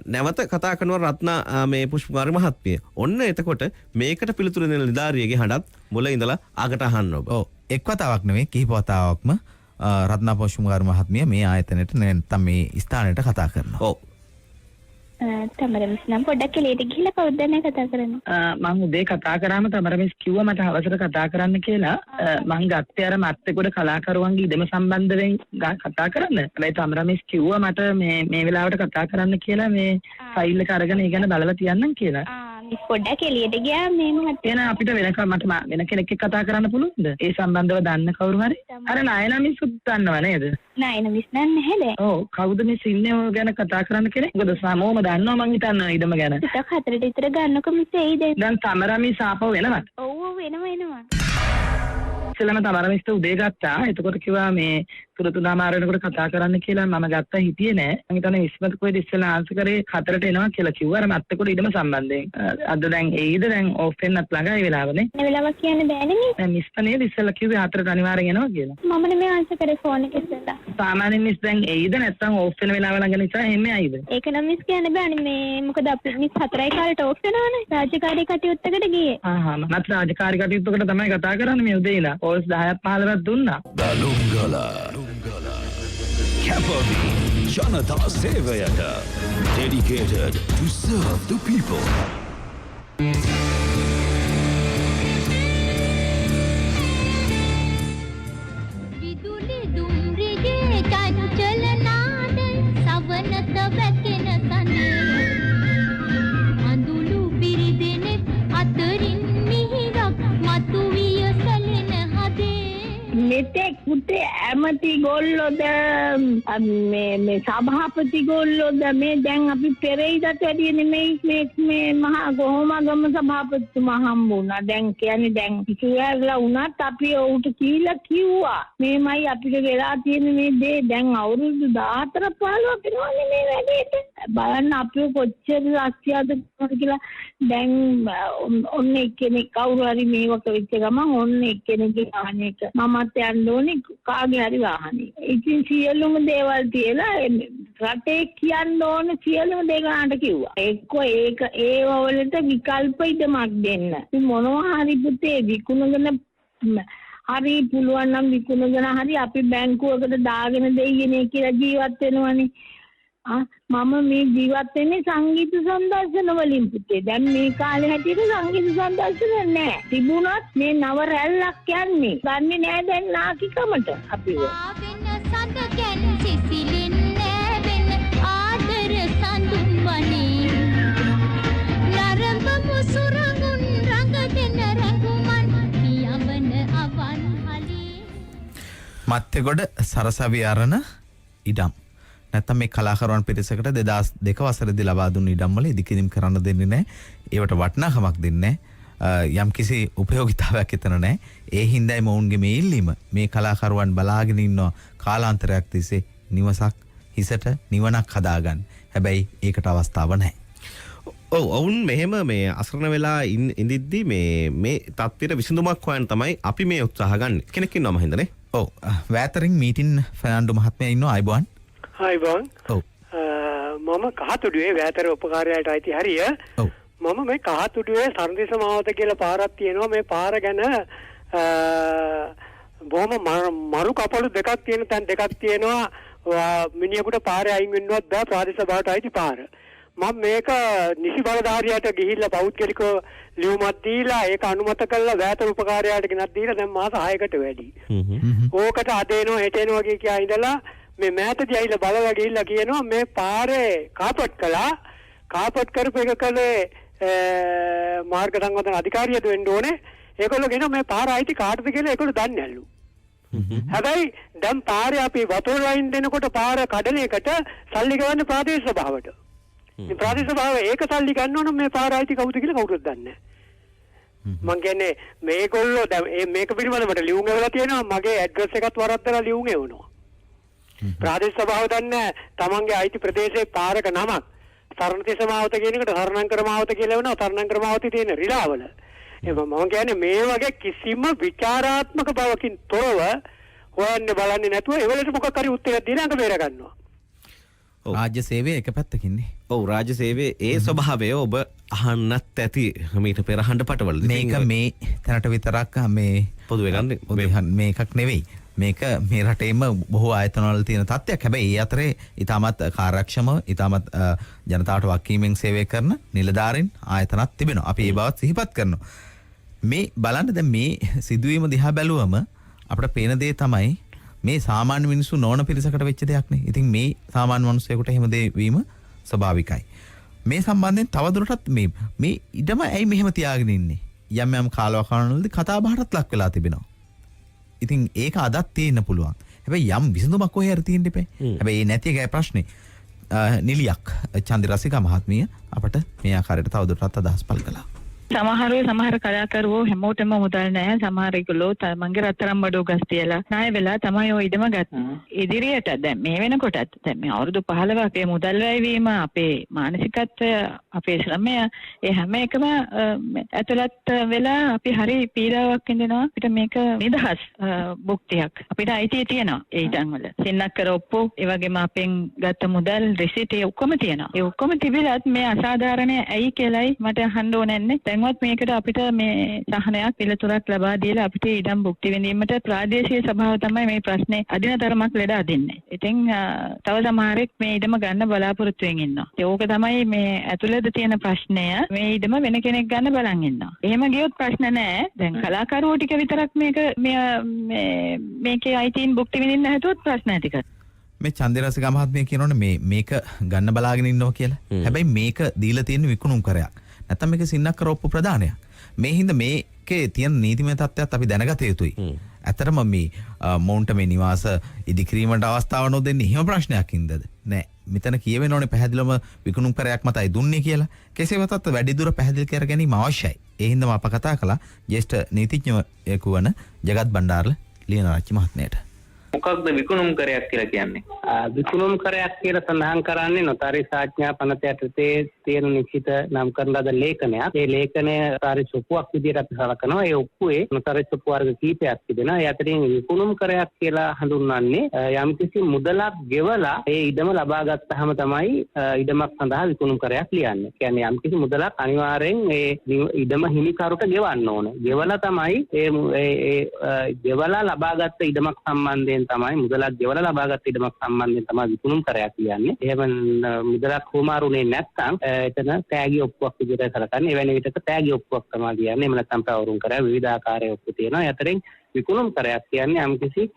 Speaker 3: නැවත කතා කරනවා රත්නා මේ පුෂ්පකුමාරි මහත්මිය. ඔන්න එතකොට මේකට පිළිතුරු දෙන නිලධාරියගේ හඬත් මුල ඉඳලා අගට අහන්න ඔබ.
Speaker 4: ඔව්. එක් වතාවක් නෙමෙයි කිහිප වතාවක්ම රත්නා පුෂ්පකුමාරි මහත්මිය මේ ආයතනයට නැත්නම් මේ ස්ථානයට කතා කරනවා.
Speaker 3: ඔව්.
Speaker 13: තමර මිස් නම් පොඩ්ඩක් එළියට ගිහිල්ලා කවුද දැන් කතා කරන්නේ?
Speaker 9: මම උදේ කතා කරාම තමර මිස් කිව්වා මට අවසර කතා කරන්න කියලා. මං ගත්තේ අර මත්තිගොඩ කලාකරුවන්ගේ ඉඩම සම්බන්ධයෙන් කතා කරන්න. හැබැයි තමර මිස් කිව්වා මට මේ වෙලාවට කතා කරන්න කියලා මේ ෆයිල් එක අරගෙන ඒ ගැන බලලා තියන්නම් කියලා.
Speaker 13: මිස් පොඩ්ඩක් එළියට ගියා මේ මහත්.
Speaker 9: එහෙනම් අපිට මට වෙන කෙනෙක් එක්ක කතා කරන්න පුළුවන්ද? ඒ සම්බන්ධව දන්න කවුරු හරි? අර නායනා මිස් දන්නව නේද?
Speaker 13: නායනා මිස් දන්නේ නැහැ දැන්.
Speaker 9: ඔව් කවුද මිස් ඉන්නේ ඔය ගැන කතා කරන්න කෙනෙක්? මොකද සමෝම දන්නවා මං හිතන්නේ ඉඩම ගැන.
Speaker 13: ටිකක් 4ට විතර ගන්නකො මිස් එයි දැන්.
Speaker 9: දැන් තමර මිස් ආපහු එනවා.
Speaker 13: ඔව් එනවා.
Speaker 9: ඉස්සෙල්ලාම තමර මිස්ට උදේ ගත්තා. එතකොට කිව්වා මේ තුරතුනාමාරනකොට කතා කරන්න කියලා මම ගත්තා හිටියේ නෑ. මම හිතන්නේ ඉස්මත් කොහෙද ඉස්සෙල්ලා ආන්සර් කරේ 4ට එනවා කියලා කිව්වා. අර මත්තකොට ඉඩම සම්බන්ධයෙන්. අද දැන් එයිද දැන් ඕෆ් වෙන්නත් ළඟයි වෙලාවනේ.
Speaker 13: මේ වෙලාවක් කියන්න බෑනේ මිස්.
Speaker 9: දැන් මිස් පනේ ඉස්සෙල්ලා කිව්වේ 4ට අනිවාර්යෙන් එනවා කියලා.
Speaker 13: මම නෙමෙයි ආන්සර් කරේ ෆෝන් එකේ ඉස්සෙල්ලා.
Speaker 9: සාමාන්‍යයෙන් මිස් දැන් එයිද නැත්නම් ඕෆ් වෙන වෙලාව ළඟ නිසා එන්නේ ඇයිද?
Speaker 13: ඒක නම් මිස් කියන්න බෑනේ මේ මොකද අපි මිස් 4යි කාලේට ඕෆ් වෙනවනේ. රාජකාරී කටයුත්තකට ගියේ.
Speaker 9: මත් රාජකාරී කටයුත්තකට තමයි කතා කරන්නේ මේ උදේ ඉඳලා. ඕස් 10ක් 15ක් දුන්නා.
Speaker 2: Dalungala Capavi Janata Sevayata dedicated to serve the people.
Speaker 15: Viduli dumrige chanchal naad savanat vakena sane andulu piridene atarin mihirak matuwiya salena hade
Speaker 5: මෙතෙක් පුතේ ඇමති ගොල්ලොද මේ සභාපති ගොල්ලොද මේ දැන් අපි පෙරේදට වැඩිය නෙමෙයි මේ මහා කොහොමගම සභාපතිතුමා හම්බුණා. දැන් කියන්නේ දැන් කිසිවැරලා වුණත් අපි ඔහුට කියලා කිව්වා මේමයි අපිට වෙලා තියෙන මේ දේ. දැන් අවුරුදු 14 15 වෙනවනේ මේ වැඩේට. බලන්න අපි කොච්චර ලක්ෂයද කියලා. දැන් ඔන්න එක්කෙනෙක් කවුරු හරි මේවක වෙච්ච ගමන් ඔන්න එක්කෙනෙක්ගේ ආහනයක මමත් යන්න ඕනේ කාගේ හරි වාහනේ. ඉතින් සියලුම දේවල් තියලා රටේ කියන්න ඕන සියලුම දේ ගන්නට කිව්වා. එක්කෝ ඒක ඒ වලට විකල්ප ඉදමක් දෙන්න. ඉතින් මොනවා හරි පුතේ විකුණගෙන හරි පුළුවන් නම් විකුණගෙන හරි අපි බැංකුවකට දාගෙන දෙයිනේ කියලා ජීවත් වෙනවනේ. මම මේ ජීවත් වෙන්නේ සංගීත සංදර්ශන වලින් පුතේ. දැන් මේ කාලේ හැටියට සංගීත සංදර්ශන නැහැ. තිබුණත් මේ නව රැල්ලක් යන්නේ. ගන්නෙ නෑ දැන් නාකිකමට අපිව.
Speaker 15: සඳකැන් සිසිලෙන් නෑවෙන ආදර සඳුන් වනේ නරඹමු සුරඟුන් රඟදෙන රැඟුමන් පියවන අවන් හලේ
Speaker 4: මත්තෙගොඩ සරසවි අරණ ඉඩම් නැත්තම් මේ කලාකරුවන් පිරිසකට 2002 වසරේදී ලබා දුන්න ඉඩම් වල ඉදිකිරීම කරන්න දෙන්නේ නැහැ. ඒවට වටිනාකමක් දෙන්නේ නැහැ. යම් කිසි උපයෝගීතාවයක් එතන නැහැ. ඒ හින්දායි මොවුන්ගේ මේ ඉල්ලීම මේ කලාකරුවන් බලාගෙන ඉන්න කාලාන්තරයක් තිස්සේ නිවසක් හිසට නිවනක් හදාගන්න. හැබැයි ඒකට අවස්ථාවක් නැහැ.
Speaker 3: ඔවුන් මෙහෙම මේ අසරණ වෙලා ඉඳිද්දි මේ තත්ත්වයට විසඳුමක් හොයන්න තමයි අපි මේ උත්සාහ ගන්න. කෙනෙක් ඉන්නවා මහින්දනේ.
Speaker 4: ඔව් වැතරින් මීටින් ෆර්නෑන්ඩෝ මහත්මයා ඉන්නවා. අයබෝන්.
Speaker 16: අයබෝන්.
Speaker 4: ඔව්.
Speaker 16: මම කහතුඩුවේ වැතර උපකාරයට අයිති හරිය.
Speaker 4: ඔව්.
Speaker 16: මම මේ කහතුඩුවේ සරදේශ මාවත කියලා පාරක් තියෙනවා. මේ පාර ගැන බොහොම මරු කපළු දෙකක් තියෙන තැන් දෙකක් තියෙනවා. මිනිහෙකුට පාරේ අයින් වෙන්නවත් බෑ ප්‍රාදේශ සභාවට අයිති පාර. මම මේක නිසි බලධාරියට ගිහිල්ලා පෞද්ගලිකව ලියුමක් දීලා ඒක අනුමත කරලා වැතර උපකාරයට ගෙනත් දීලා දැන් මාස 6කට වැඩි. ඕකට අද එනවා හෙට එනවා කියා ඉඳලා මේ මෑතදී ඇවිල්ලා බලලා ගිහිල්ලා කියනවා මේ පාරේ කාපට් කළා. කාපට් කරපු එක කලේ මාර්ග සංවර්ධන අධිකාරියට වෙන්න ඕනේ. ඒගොල්ලෝ කියනවා මේ පාර අයිති කාටද කියලා ඒගොල්ලෝ දන්නේ නැල්ලු. හැබැයි දැන් පාරේ අපි වතුර ලයින් දෙනකොට පාර කඩන එකට සල්ලි ගවන්න ප්‍රාදේශ සභාවට. මේ ප්‍රාදේශ සභාව ඒක සල්ලි ගන්නව නම් මේ පාර අයිති කවුද කියලා කවුරුත් දන්නේ නැහැ. මං කියන්නේ මේගොල්ලෝ දැන් මේක පිළිබඳව මට ලියුම් එවලා තියෙනවා. මගේ ඇඩ්‍රස් එකත් වරද්දලා ලියුම් එවනවා. ප්‍රාදේශ සභාව දන්නේ තමන්ගේ අයිති ප්‍රදේශයේ පාරක නමක් සරණතිස්ස මාවත කියන එකට සරණංකර මාවත කියලා වෙනවා. සරණංකර මාවතේ තියෙන රිලාවල. මම කියන්නේ මේ වගේ කිසිම විචාරාත්මක බවකින් තොරව හොයන්න බලන්නේ නැතුව ඒවලට මොකක් හරි උත්තරයක් දීලා අඟ බේර ගන්නවා.
Speaker 4: රාජ්‍ය සේවය එක පැත්තකින්නේ.
Speaker 3: ඔව් රාජ්‍ය සේවයේ ඒ ස්වභාවය ඔබ අහන්නත් ඇති මීට පෙර හඬ පටවල.
Speaker 4: මේක මේ තැනට විතරක් මේ
Speaker 3: පොදුවේ ගන්න
Speaker 4: මේකක් නෙවෙයි. මේක මේ රටේම බොහෝ ආයතනවල තියෙන තත්ත්වයක්. හැබැයි ඒ අතරේ ඊටමත් කාර්යක්ෂමව ඊටමත් ජනතාවට වක්කීමෙන් සේවය කරන නිලධාරීන් ආයතනත් තිබෙනවා. අපි ඒ බවත් සිහිපත් කරනවා. මේ බලන්න දැන් මේ සිදුවීම දිහා බැලුවම අපිට පේන දේ තමයි මේ සාමාන්‍ය මිනිස්සු නොවන පිරිසකට වෙච්ච දෙයක් නේ. ඉතින් මේ සාමාන්‍ය මිනිස්සුෙකුට එහෙම දේ වීම ස්වභාවිකයි. මේ සම්බන්ධයෙන් තවදුරටත් මේ ඉඩම ඇයි මෙහෙම තියාගෙන ඉන්නේ? යම් යම් කාලවකවානුවලදී කතා බහටත් ලක් වෙලා තිබෙනවා. ඉතින් ඒක අදත් තියෙන්න පුළුවන්. හැබැයි යම් විසඳුමක් කොහේ හරි තියෙන්න ඉපේ. හැබැයි ඒ නැති එකයි ප්‍රශ්නේ. නිලියක් චන්දිරසික මහත්මිය අපට මේ ආකාරයට තවදුරටත් අදහස් පළ කළා.
Speaker 13: සමහර කලාකරුවෝ හැමෝටම මුදල් නැහැ. සමහර ඒගොල්ලෝ තමන්ගේ රත්තරන් බඩුව ගස් තියලා ණය වෙලා තමයි ඔය ඉඩම ගත්තේ. ඉදිරියට දැන් මේ වෙනකොටත් දැන් මේ අවුරුදු 15ක් අපේ මුදල් වැයවීම, අපේ මානසිකත්වය, අපේ ශ්‍රමය ඒ හැම එකම ඇතුළත් වෙලා අපි හරි පීඩාවක් විඳිනවා. අපිට මේක නිදහස් භුක්තියක් අපිට අයිතිය තියෙනවා. ඒ ඉඩම් වල සින්නක් කර ඔප්පු, ඒ වගේම අපෙන් ගත්ත මුදල් රිසිට් ඒ ඔක්කොම තියෙනවා. ඒ ඔක්කොම තිබිලත් මේ අසාධාරණය ඇයි කියලායි මට අහන්න ඕනන්නේ. දැන්වත් මේකට අපිට මේ සහනයක් පිළිතුරක් ලබා දීලා අපිට ඉඩම් භුක්ති විඳීමට ප්‍රාදේශීය සභාව තමයි මේ ප්‍රශ්නේ අදිනතරමක් ලෙඩ අදින්නේ. ඉතින් තව සමහරෙක් මේ ඉඩම ගන්න බලාපොරොත්තු වෙමින් ඉන්නවා. ඒක තමයි මේ ඇතුළත තියෙන ප්‍රශ්නය. මේ ඉඩම වෙන කෙනෙක් ගන්න බලන් ඉන්නවා. එහෙම ගියොත් ප්‍රශ්න නැහැ. දැන් කලාකරුවෝ ටික විතරක් මේකේ අයිතීන් භුක්ති විඳින්න හැදුවොත් ප්‍රශ්න ඇති කරනවා.
Speaker 4: මේ චන්දිරසික මහත්මිය කියනෝනේ මේක ගන්න බලාගෙන ඉන්නවා කියලා. හැබැයි මේක දීලා තියෙන විකුණුම් කරයක්. නැත්නම් මේක සින්නක් කරොප්පු ප්‍රදානයක්. මේ හින්දා මේකේ තියෙන නීතිමය තත්ත්වයක් අපි දැනගත යුතුයි. ඇත්තටම මේ මොවුන්ට මේ නිවාස ඉදිකිරීමට අවස්ථාව නොදෙන්නේ එහෙම ප්‍රශ්නයක් හින්දාද? නෑ. මෙතන කියවෙන්න ඕනේ පැහැදිලිවම විකුණුම් කරයක් මතයි දුන්නේ කියලා. කෙසේ වෙතත් වැඩි දුර පැහැදිලි කර ගැනීම අවශ්‍යයි. ඒ හින්දාම අප කතා කළා ජ්‍යෙෂ්ඨ නීතිඥයෙකු වන ජගත් බණ්ඩාරල ලියනාරච්චි මහත්මයාට.
Speaker 17: මොකක්ද විකුණුම් කරයක් කියලා කියන්නේ?
Speaker 18: විකුණුම් කරයක් කියලා සඳහන් කරන්නේ නොතාරිස් ආඥා පනත යටතේ තියෙන නිශ්චිත නම් කරන ලද ලේඛනයක්. ඒ ලේඛනය නොතාරිස් ඔප්පුවක් විදිහට අපි සලකනවා. ඒ ඔප්පුවේ නොතාරිස් ඔප්පු වර්ග කීපයක් තිබෙනවා. ඒ අතරින් විකුණුම් කරයක් කියලා හඳුන්වන්නේ යම්කිසි මුදලක් ගෙවලා ඒ ඉඩම ලබා ගත්තාම තමයි ඉඩමක් සඳහා විකුණුම් කරයක් ලියන්නේ. කියන්නේ යම්කිසි මුදලක් අනිවාර්යෙන් ඒ ඉඩම හිමිකරුට ගෙවන්න ඕනේ. ගෙවලා තමයි ඒ ගෙවලා ලබාගත් ඉඩමක් සම්බන්ධයෙන් සම්බන්ධයෙන් තමයි මුදලක් ගෙවලා ලබාගත් ඉඩමක් සම්බන්ධයෙන් තමයි විකුණුම් කරයක් කියන්නේ. එහෙම මුදලක් හුමාරුනේ නැත්නම් එතන තෑගි ඔප්පුවක් විදිහට කරකන්නේ. එවැනි විදිහට තෑගි ඔප්පුවක් තමයි කියන්නේ. එහෙම නැත්නම් ප්‍රවරුම් කරා විවිධාකාරයේ ඔප්පු තියෙනවා. ඒ අතරින් විකුණුම් කරයක් කියන්නේ යම්කිසි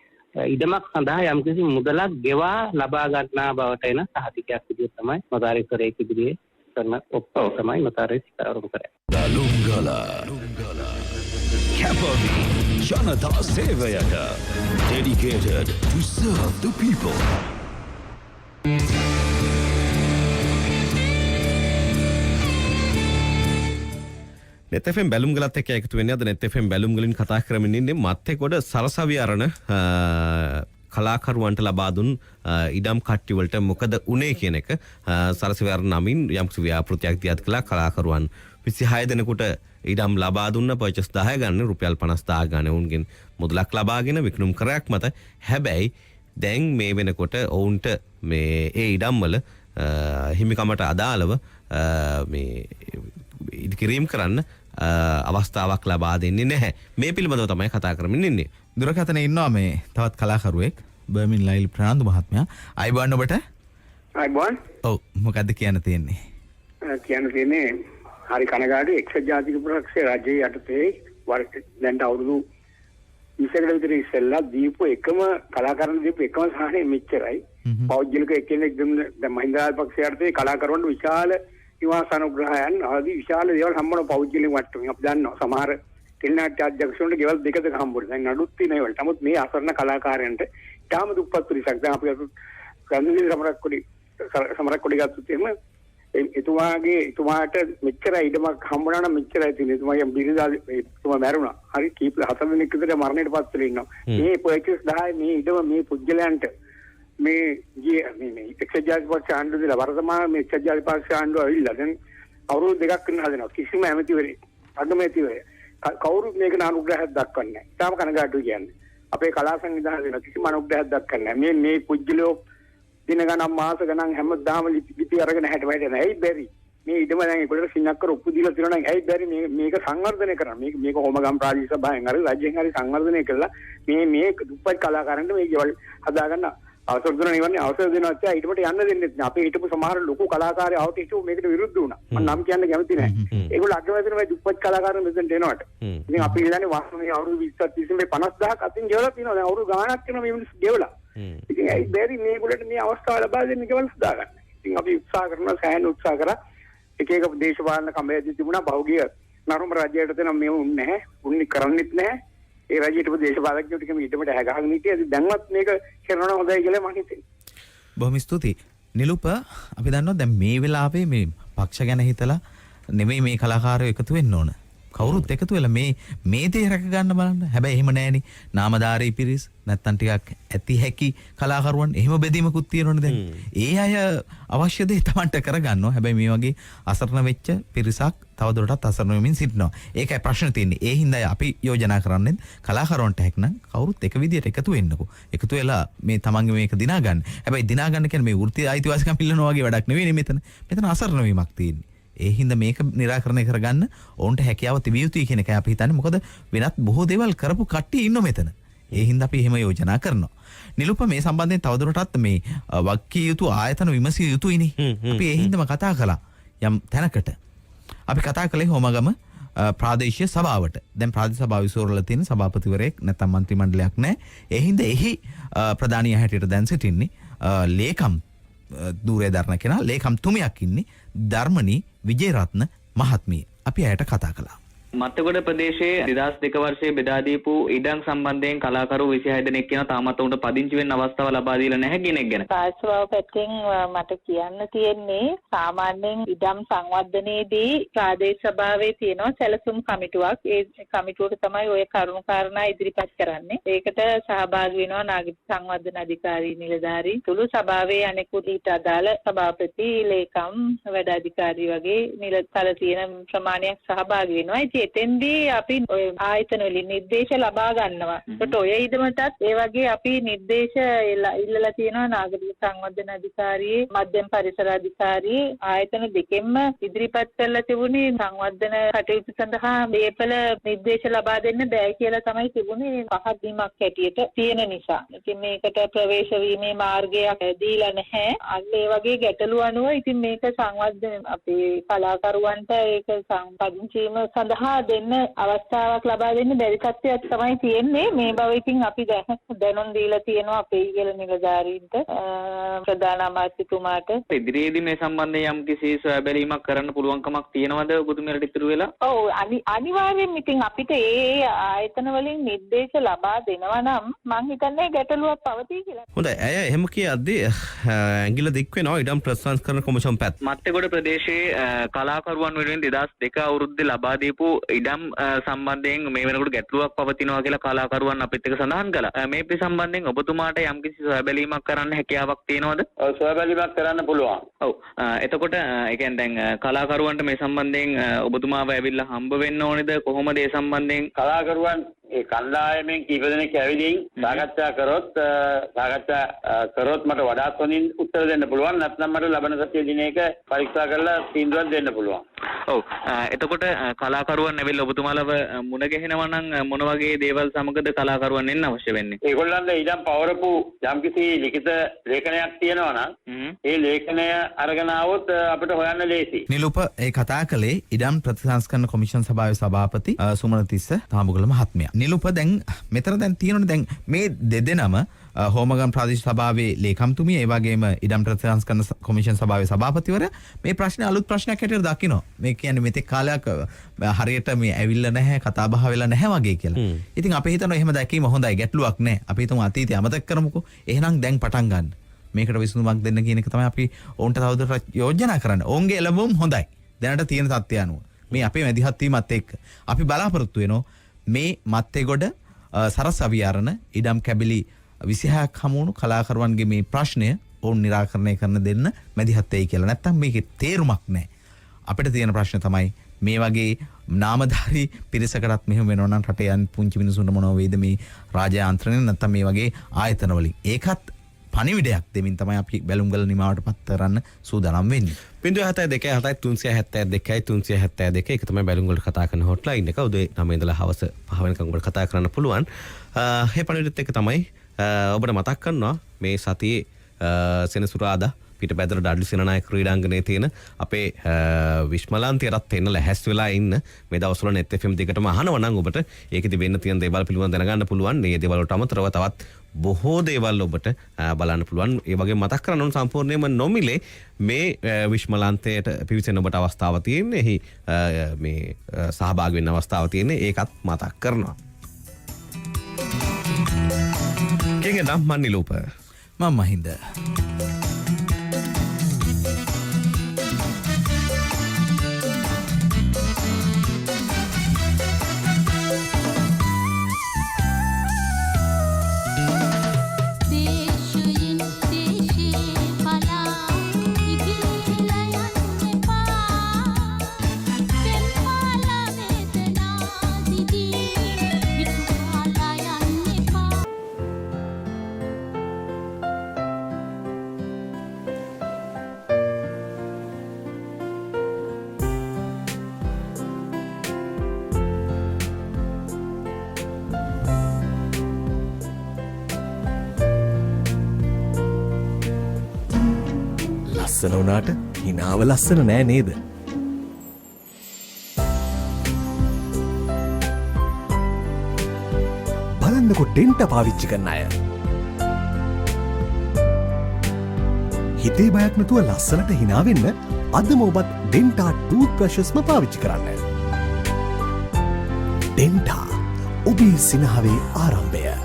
Speaker 18: ඉඩමක් සඳහා යම්කිසි මුදලක් ගෙවා ලබා ගන්නා බවට එන සහතිකයක් විදිහට තමයි නොතාරිස්වරයෙක් ඉදිරියේ කරන ඔප්පුව තමයි නොතාරිස් ප්‍රවරුම් කරයක්.
Speaker 2: Dalungala Capavi Janata Sevayata dedicated to serve the people.
Speaker 3: net FM බැලුම් ගලත් එක්ක එකතු වෙන්නේ අද net FM බැලුම් වලින් කතා කරමින් ඉන්නේ මත් එක්ක සරසවි අරණ කලාකරුවන්ට ලබා දුන් ඉඩම් කට්ටි වලට මොකද උනේ කියන එක සරසවි අරණ නමින් යම් ව්‍යාපෘතියක් දියත් කළා කලාකරුවන් 26 දෙනෙකුට ඉඩම් ලබා දුන්න පර්චස් 10 ගන්න රුපියල් 50000 ගන්න උන්ගෙන් මුදලක් ලබාගෙන විකුණුම් කරයක් මත හැබැයි දැන් මේ වෙනකොට ඔවුන්ට මේ ඒ ඉඩම් වල හිමිකමට අදාළව මේ ඉදිකිරීම කරන්න අවස්ථාවක් ලබා දෙන්නේ නැහැ. මේ පිළිබඳව තමයි කතා කරමින් ඉන්නේ.
Speaker 4: දුරකථනයේ ඉන්නවා මේ තවත් කලාකරුවෙක් බර්මින් ලයිල් ප්‍රනාන්දු මහත්මයා. අයිබෝන් ඔබට.
Speaker 19: අයිබෝන්.
Speaker 4: ඔව් මොකද්ද කියන්න තියෙන්නේ?
Speaker 19: කියන්න තියෙන්නේ හරි කනගාටුයි එක්සත් ජාතික පක්ෂයේ රජයේ යටතේ දැන් අවුරුදු 20කට විතර ඉස්සෙල්ලා දීපු එකම කලාකරණ දීපු එකම සාහනේ මෙච්චරයි. පෞද්ගලික එක්කෙනෙක් දැන් මහින්ද රාජපක්ෂ යටතේ කලාකරුවන්ට විශාල නිවාස අනුග්‍රහයන් ආදී විශාල දේවල් හම්බවන පෞද්ගලික මට්ටමින් අපි දන්නවා සමහර ටෙලිනාට්‍ය අධ්‍යක්ෂකවරුන්ට ගෙවල් දෙක දෙක හම්බුනේ. දැන් නඩුත් තියෙන ඒවලට. නමුත් මේ අසරණ කලාකාරයන්ට තාම දුප්පත් පිරිසක්. දැන් අපි ගන්ධිලි සමරක්කොඩි ගත්තොත් එහෙම එතුමාට මෙච්චර ඉඩමක් හම්බුනා නම් මෙච්චරයි තියෙන්නේ. එතුමාගේ බිරිඳ එතුමා මැරුණා. හරි කීප 4 දිනක් විතර මරණයට පත් වෙලා ඉන්නවා. මේ පර්චේස් 10 මේ ඉඩම මේ පුද්ගලයන්ට මේ එක්සත් ජාතික පක්ෂ ආණ්ඩුව දීලා වර්තමාන මේ එක්සත් ජාතික පක්ෂ ආණ්ඩුව ඇවිල්ලා දැන් අවුරුදු දෙකක් වෙන හදනවා. කිසිම ඇමතිවරයෙක් අගමැතිවරයෙක් කවුරුත් මේකට අනුග්‍රහයක් දක්වන්නේ නැහැ. තාම කනගාටුයි කියන්නේ. අපේ කලා සංවිධානය දෙන කිසිම අනුග්‍රහයක් දක්වන්නේ නැහැ. මේ පුද්ගලයෝ දින ගණන් මාස ගණන් හැමදාම ලිපි අරගෙන හැට වැඩන ඇයි බැරි මේ ඉඩම දැන් ඒකට සින්නක් කර ඔප්පු දීලා තියෙනවා නම් ඇයි බැරි මේක සංවර්ධනය කරන්න මේක හොමගම් ප්‍රාදේශීය සභාවෙන් හරි රජයෙන් හරි සංවර්ධනය කළා මේ දුප්පත් කලාකාරන්ට මේ ගෙවල් හදාගන්න අවසර දුන්නා නෙවෙයි අවසර දෙනවා කියලා ඊට පස්සේ යන්න දෙන්නේ නැහැ. අපේ හිටපු සමහර ලොකු කලාකාරයෝ આવට හිටපු මේකට විරුද්ධ වුණා. මම නම් කියන්න කැමති නැහැ. ඒගොල්ලෝ අගමැතින මේ දුප්පත් කලාකාරයන් මෙතෙන්ට එනවට. ඉතින් අපි ඉන්නේ වාස්තවයේ අවුරුදු 20ක් 30 මේ 50000ක් අතින් ගෙවලා තියෙනවා. දැන් අවුරුදු ගාණක් වෙනවා මේ මිනිස්සු ගෙවලා. ඉතින් ඒ බැරි මේගොල්ලන්ට මේ අවස්ථාව ලබා දෙන්න ගෙවල් හදාගන්න. ඉතින් අපි උත්සාහ කරනවා සෑහෙන උත්සාහ කරා. එක එක දේශපාලන කම්බයදී තිබුණා බහුගිය නරුම රජයට දෙන මේ උන්නේ නැහැ. උන්නේ කරන්නෙත් නැහැ. ඒ රජයට දේශපාලකයෝ ටික මේ ඊටමට හැගහගෙන හිටියද දැන්වත් මේක කරනවා හොඳයි කියලා මම හිතන්නේ.
Speaker 4: බොහොම ස්තුතියි. නිලුප අපි දන්නවා දැන් මේ වෙලාවේ මේ පක්ෂ ගැන හිතලා නෙමෙයි මේ කලාකාරයෝ එකතු වෙන්න ඕන. කවුරුත් එකතු වෙලා මේ දේ රැක ගන්න බලන්න. හැබැයි එහෙම නැහෙනි. නාමධාරී පිරිස් නැත්තම් ටිකක් ඇති හැකි කලාකරුවන් එහෙම බෙදීමකුත් තියෙනවනේ දැන්. ඒ අය අවශ්‍ය දේ Tamanට කරගන්නවා. හැබැයි මේ වගේ අසරණ වෙච්ච පිරිසක් තවදුරටත් අසරණ වෙමින් සිටිනවා. ඒකයි ප්‍රශ්න තියෙන්නේ. ඒ හින්දා අපි යෝජනා කරන්නේ කලාකරුවන්ට හැක්නම් කවුරුත් එක විදියට එකතු වෙන්නකෝ. එකතු වෙලා මේ Tamanගේ මේක දිනා ගන්න. හැබැයි දිනා ගන්න කියන්නේ මේ වෘත්ති අයිතිවාසිකම් පිළිනෝ වගේ වැඩක් නෙවෙයි මෙතන. මෙතන අසරණ වීමක් තියෙන්නේ. ඒ හින්දා මේක निराකරණය කරගන්න ඕන්ට හැකියාව තිබිය යුතුයි කියන එකයි අපි හිතන්නේ. මොකද වෙනත් බොහෝ දේවල් කරපු කට්ටිය ඉන්නෝ මෙතන. ඒ හින්දා අපි එහෙම යෝජනා කරනවා. නිලුප මේ සම්බන්ධයෙන් තවදුරටත් මේ වක්කිය යුතු ආයතන විමසිය යුතුයිනේ. අපි ඒ හින්දාම කතා කළා යම් තැනකට. අපි කතා කළේ හොමගම ප්‍රාදේශීය සභාවට. දැන් ප්‍රාදේශීය සභාව විසෝරල තියෙන සභාපතිවරයෙක් නැත්නම් മന്ത്രി මණ්ඩලයක් නැහැ. ඒ හින්දා එහි ප්‍රධානියා හැටියට දැන් සිටින්නේ ලේකම් දූරේ දරන කෙනා ලේකම් තුමියක් ඉන්නේ ධර්මනී විජේරත්න මහත්මිය. අපි ඇයට කතා කළා.
Speaker 17: මත්තගොඩ ප්‍රදේශයේ 2002 වර්ෂයේ බෙදා දීපු ඉඩම් සම්බන්ධයෙන් කලාකරු 26 දෙනෙක් කියන තාමත් උන්ට පදිංචි වෙන්න අවස්ථාව ලබා දීලා නැහැ කියන එක ගැන.
Speaker 20: පාර්ශවව පැත්තෙන් මට කියන්න තියෙන්නේ සාමාන්‍යයෙන් ඉඩම් සංවර්ධනයේදී ප්‍රාදේශ සභාවේ තියෙනවා සැලසුම් කමිටුවක්. ඒ කමිටුවට තමයි ඔය කරුණු කාරණා ඉදිරිපත් කරන්නේ. ඒකට සහභාගී වෙනවා නාගරික සංවර්ධන අධිකාරී නිලධාරී තුළු සභාවේ අනෙකුත් ඊට අදාළ සභාපති ලේකම් වැඩ අධිකාරී වගේ නිලතල තියෙන ප්‍රමාණයක් සහභාගී වෙනවා. එතෙන්දී අපි ඔය ආයතන වලින් නිර්දේශ ලබා ගන්නවා. ඒකට ඔය ඉදමටත් ඒ වගේ අපි නිර්දේශ ඉල්ලලා තියෙනවා නාගරික සංවර්ධන අධිකාරියේ මධ්‍යම පරිසර අධිකාරියේ ආයතන දෙකෙන්ම ඉදිරිපත් කරලා තිබුණේ සංවර්ධන කටයුතු සඳහා මේපල නිර්දේශ ලබා දෙන්න බෑ කියලා තමයි තිබුණේ පහත් වීමක් හැටියට තියෙන නිසා. ඉතින් මේකට ප්‍රවේශ වීමේ මාර්ගයක් දීලා නැහැ. අන්න ඒ වගේ ගැටලු අනුව ඉතින් මේක සංවර්ධන අපේ කලාකරුවන්ට ඒක පදිංචි වීම සඳහා දෙන්න අවස්ථාවක් ලබා දෙන්න බැරි තත්ත්වයක් තමයි තියෙන්නේ. මේ බව ඉතින් අපි දැනුම් දීලා තියෙනවා අපේ ඉහළ නිලධාරීන්ට ප්‍රධාන අමාත්‍යතුමාට.
Speaker 17: ඉදිරියේදී මේ සම්බන්ධයෙන් යම් කිසි සොයාබැලීමක් කරන්න පුළුවන්කමක් තියෙනවද ඔබතුමියට ඉතුරු වෙලා?
Speaker 20: ඔව් අනිවාර්යෙන් ඉතින් අපිට ඒ ආයතන වලින් නිර්දේශ ලබා දෙනවා නම් මං හිතන්නේ ගැටලුවක් පවතී කියලා.
Speaker 3: හොඳයි. ඇය එහෙම කියද්දී ඇඟිල්ල දික් වෙනවා ඉඩම් ප්‍රතිසංස්කරණ කොමිෂන් පැත්ත.
Speaker 17: මත්තගොඩ ප්‍රදේශයේ කලාකරුවන් වෙනුවෙන් 2002 අවුරුද්දේ ලබා දීපු ඉඩම් සම්බන්ධයෙන් මේ වෙනකොට ගැටලුවක් පවතිනවා කියලා කලාකරුවන් අපිත් එක්ක සඳහන් කළා. මේ සම්බන්ධයෙන් ඔබතුමාට යම්කිසි සොයාබැලීමක් කරන්න හැකියාවක් තියෙනවද?
Speaker 12: ඔව් සොයාබැලීමක් කරන්න පුළුවන්.
Speaker 17: ඔව්. එතකොට ඒ කියන්නේ දැන් කලාකරුවන්ට මේ සම්බන්ධයෙන් ඔබතුමාව ඇවිල්ලා හම්බ වෙන්න ඕනේද? කොහොමද ඒ සම්බන්ධයෙන්
Speaker 12: කලාකරුවන් ඒ කණ්ඩායමෙන් කීප දෙනෙක් ඇවිදින් සාකච්ඡා කරොත් මට වඩාත් හොඳින් උත්තර දෙන්න පුළුවන්. නැත්නම් මට ලබන සතියේ දිනයක පරීක්ෂා කරලා තීන්දුවක් දෙන්න පුළුවන්.
Speaker 17: ඔව්. එතකොට කලාකරුවන් ඇවිල්ලා ඔබතුමාලව මුණ ගැහෙනවා නම් මොන වගේ දේවල් සමගද කලාකරුවන් එන්න අවශ්‍ය වෙන්නේ?
Speaker 12: ඒගොල්ලන්ට ඉඩම් පවරපු යම්කිසි ලිඛිත ලේඛනයක් තියෙනවා නම් ඒ ලේඛනය අරගෙන ආවොත් අපිට හොයන්න ලේසි.
Speaker 4: නිලුප ඒ කතා කළේ ඉඩම් ප්‍රතිසංස්කරණ කොමිෂන් සභාවේ සභාපති සුමනතිස්ස තාඹුගල මහත්මයා. නිලුප දැන් මෙතන දැන් තියෙනනේ දැන් මේ දෙදෙනම හෝමගම් ප්‍රාදේශීය සභාවේ ලේකම්තුමිය ඒ වගේම ඉඩම් ප්‍රතිසංස්කරණ කොමිෂන් සභාවේ සභාපතිවරයා මේ ප්‍රශ්නේ අලුත් ප්‍රශ්නයක් හැටියට දකිනවා. මේ කියන්නේ මෙතෙක් කාලයක් හරියට මේ ඇවිල්ලා නැහැ කතා බහ වෙලා නැහැ වගේ කියලා. ඉතින් අපි හිතනවා එහෙම දැකීම හොඳයි ගැටලුවක් නැහැ. අපි හිතමු අතීතය අමතක කරමුකෝ. එහෙනම් දැන් පටන් ගන්න. මේකට විසඳුමක් දෙන්න කියන එක තමයි අපි ඔවුන්ට තවදුරටත් යෝජනා කරන්නේ. ඔවුන්ගේ එළඹුම් හොඳයි. දැනට තියෙන තත්ත්වය අනුව. මේ අපේ මැදිහත් වීමත් එක්ක අපි බලාපොරොත්තු වෙනවා මේ මත්තේගොඩ සරස් අවිහරණ ඉඩම් කැබලි 26ක් හමුණු කලාකරුවන්ගේ මේ ප්‍රශ්නය ඔවුන් निराකරණය කරන දෙන්න මැදිහත් වෙයි කියලා. නැත්තම් මේකේ තේරුමක් නැහැ. අපිට තියෙන ප්‍රශ්නේ තමයි මේ වගේ නාමධාරී පිරිසකටත් මෙහෙම වෙනවා නම් රටේ යන් පුංචි මිනිසුන්ට මොනව වේද මේ රාජ්‍ය ආන්ත්‍රණය නැත්තම් මේ වගේ ආයතන වලින්. ඒකත් පණිවිඩයක් දෙමින් තමයි අපි බැලුම්ගල නිමාවට පත් කරන්න සූදානම් වෙන්නේ.
Speaker 3: 072 372 ඒක තමයි බැලුම්ගලට කතා කරන හොට්ලයින් එක. උදේ 9 ඉඳලා හවස 5 වෙනකම් ඔබට කතා කරන්න පුළුවන්. මේ පණිවිඩෙත් එක තමයි ඔබට මතක් කරනවා මේ සතියේ සෙනසුරාදා පිටපැදර ඩඩ්ලි සේනානායක ක්‍රීඩාංගණයේ තියෙන අපේ විශ්මලාන්තියටත් එන්න ලැහැස් වෙලා ඉන්න මේ දවස්වල net fm දෙකටම අහනවා නම් ඔබට ඒකෙදි වෙන්න තියෙන දේවල් පිළිබඳව දැනගන්න පුළුවන්. මේ දේවල් වලට අමතරව තවත් බොහෝ දේවල් ඔබට බලන්න පුළුවන්. ඒ වගේ මතක් කරන්න ඕන සම්පූර්ණයෙන්ම නොමිලේ මේ විශ්මලාන්තයට පිවිසෙන්න ඔබට අවස්ථාව තියෙන්නේ. එහි මේ සහභාගී වෙන්න අවස්ථාව තියෙන්නේ. ඒකත් මතක් කරනවා. කෙනෙක් නම් මන්නිලූප
Speaker 4: මම මහින්ද
Speaker 1: ලස්සන වුණාට හිනාව ලස්සන නෑ නේද? බලන්නකො ඩෙන්ට පාවිච්චි කරන අය. හිතේ බයක් නැතුව ලස්සනට හිනා වෙන්න අදම ඔබත් ඩෙන්ටා ටූත් බ්‍රෂස්ම පාවිච්චි කරන්න. ඩෙන්ටා ඔබේ සිනහවේ ආරම්භය.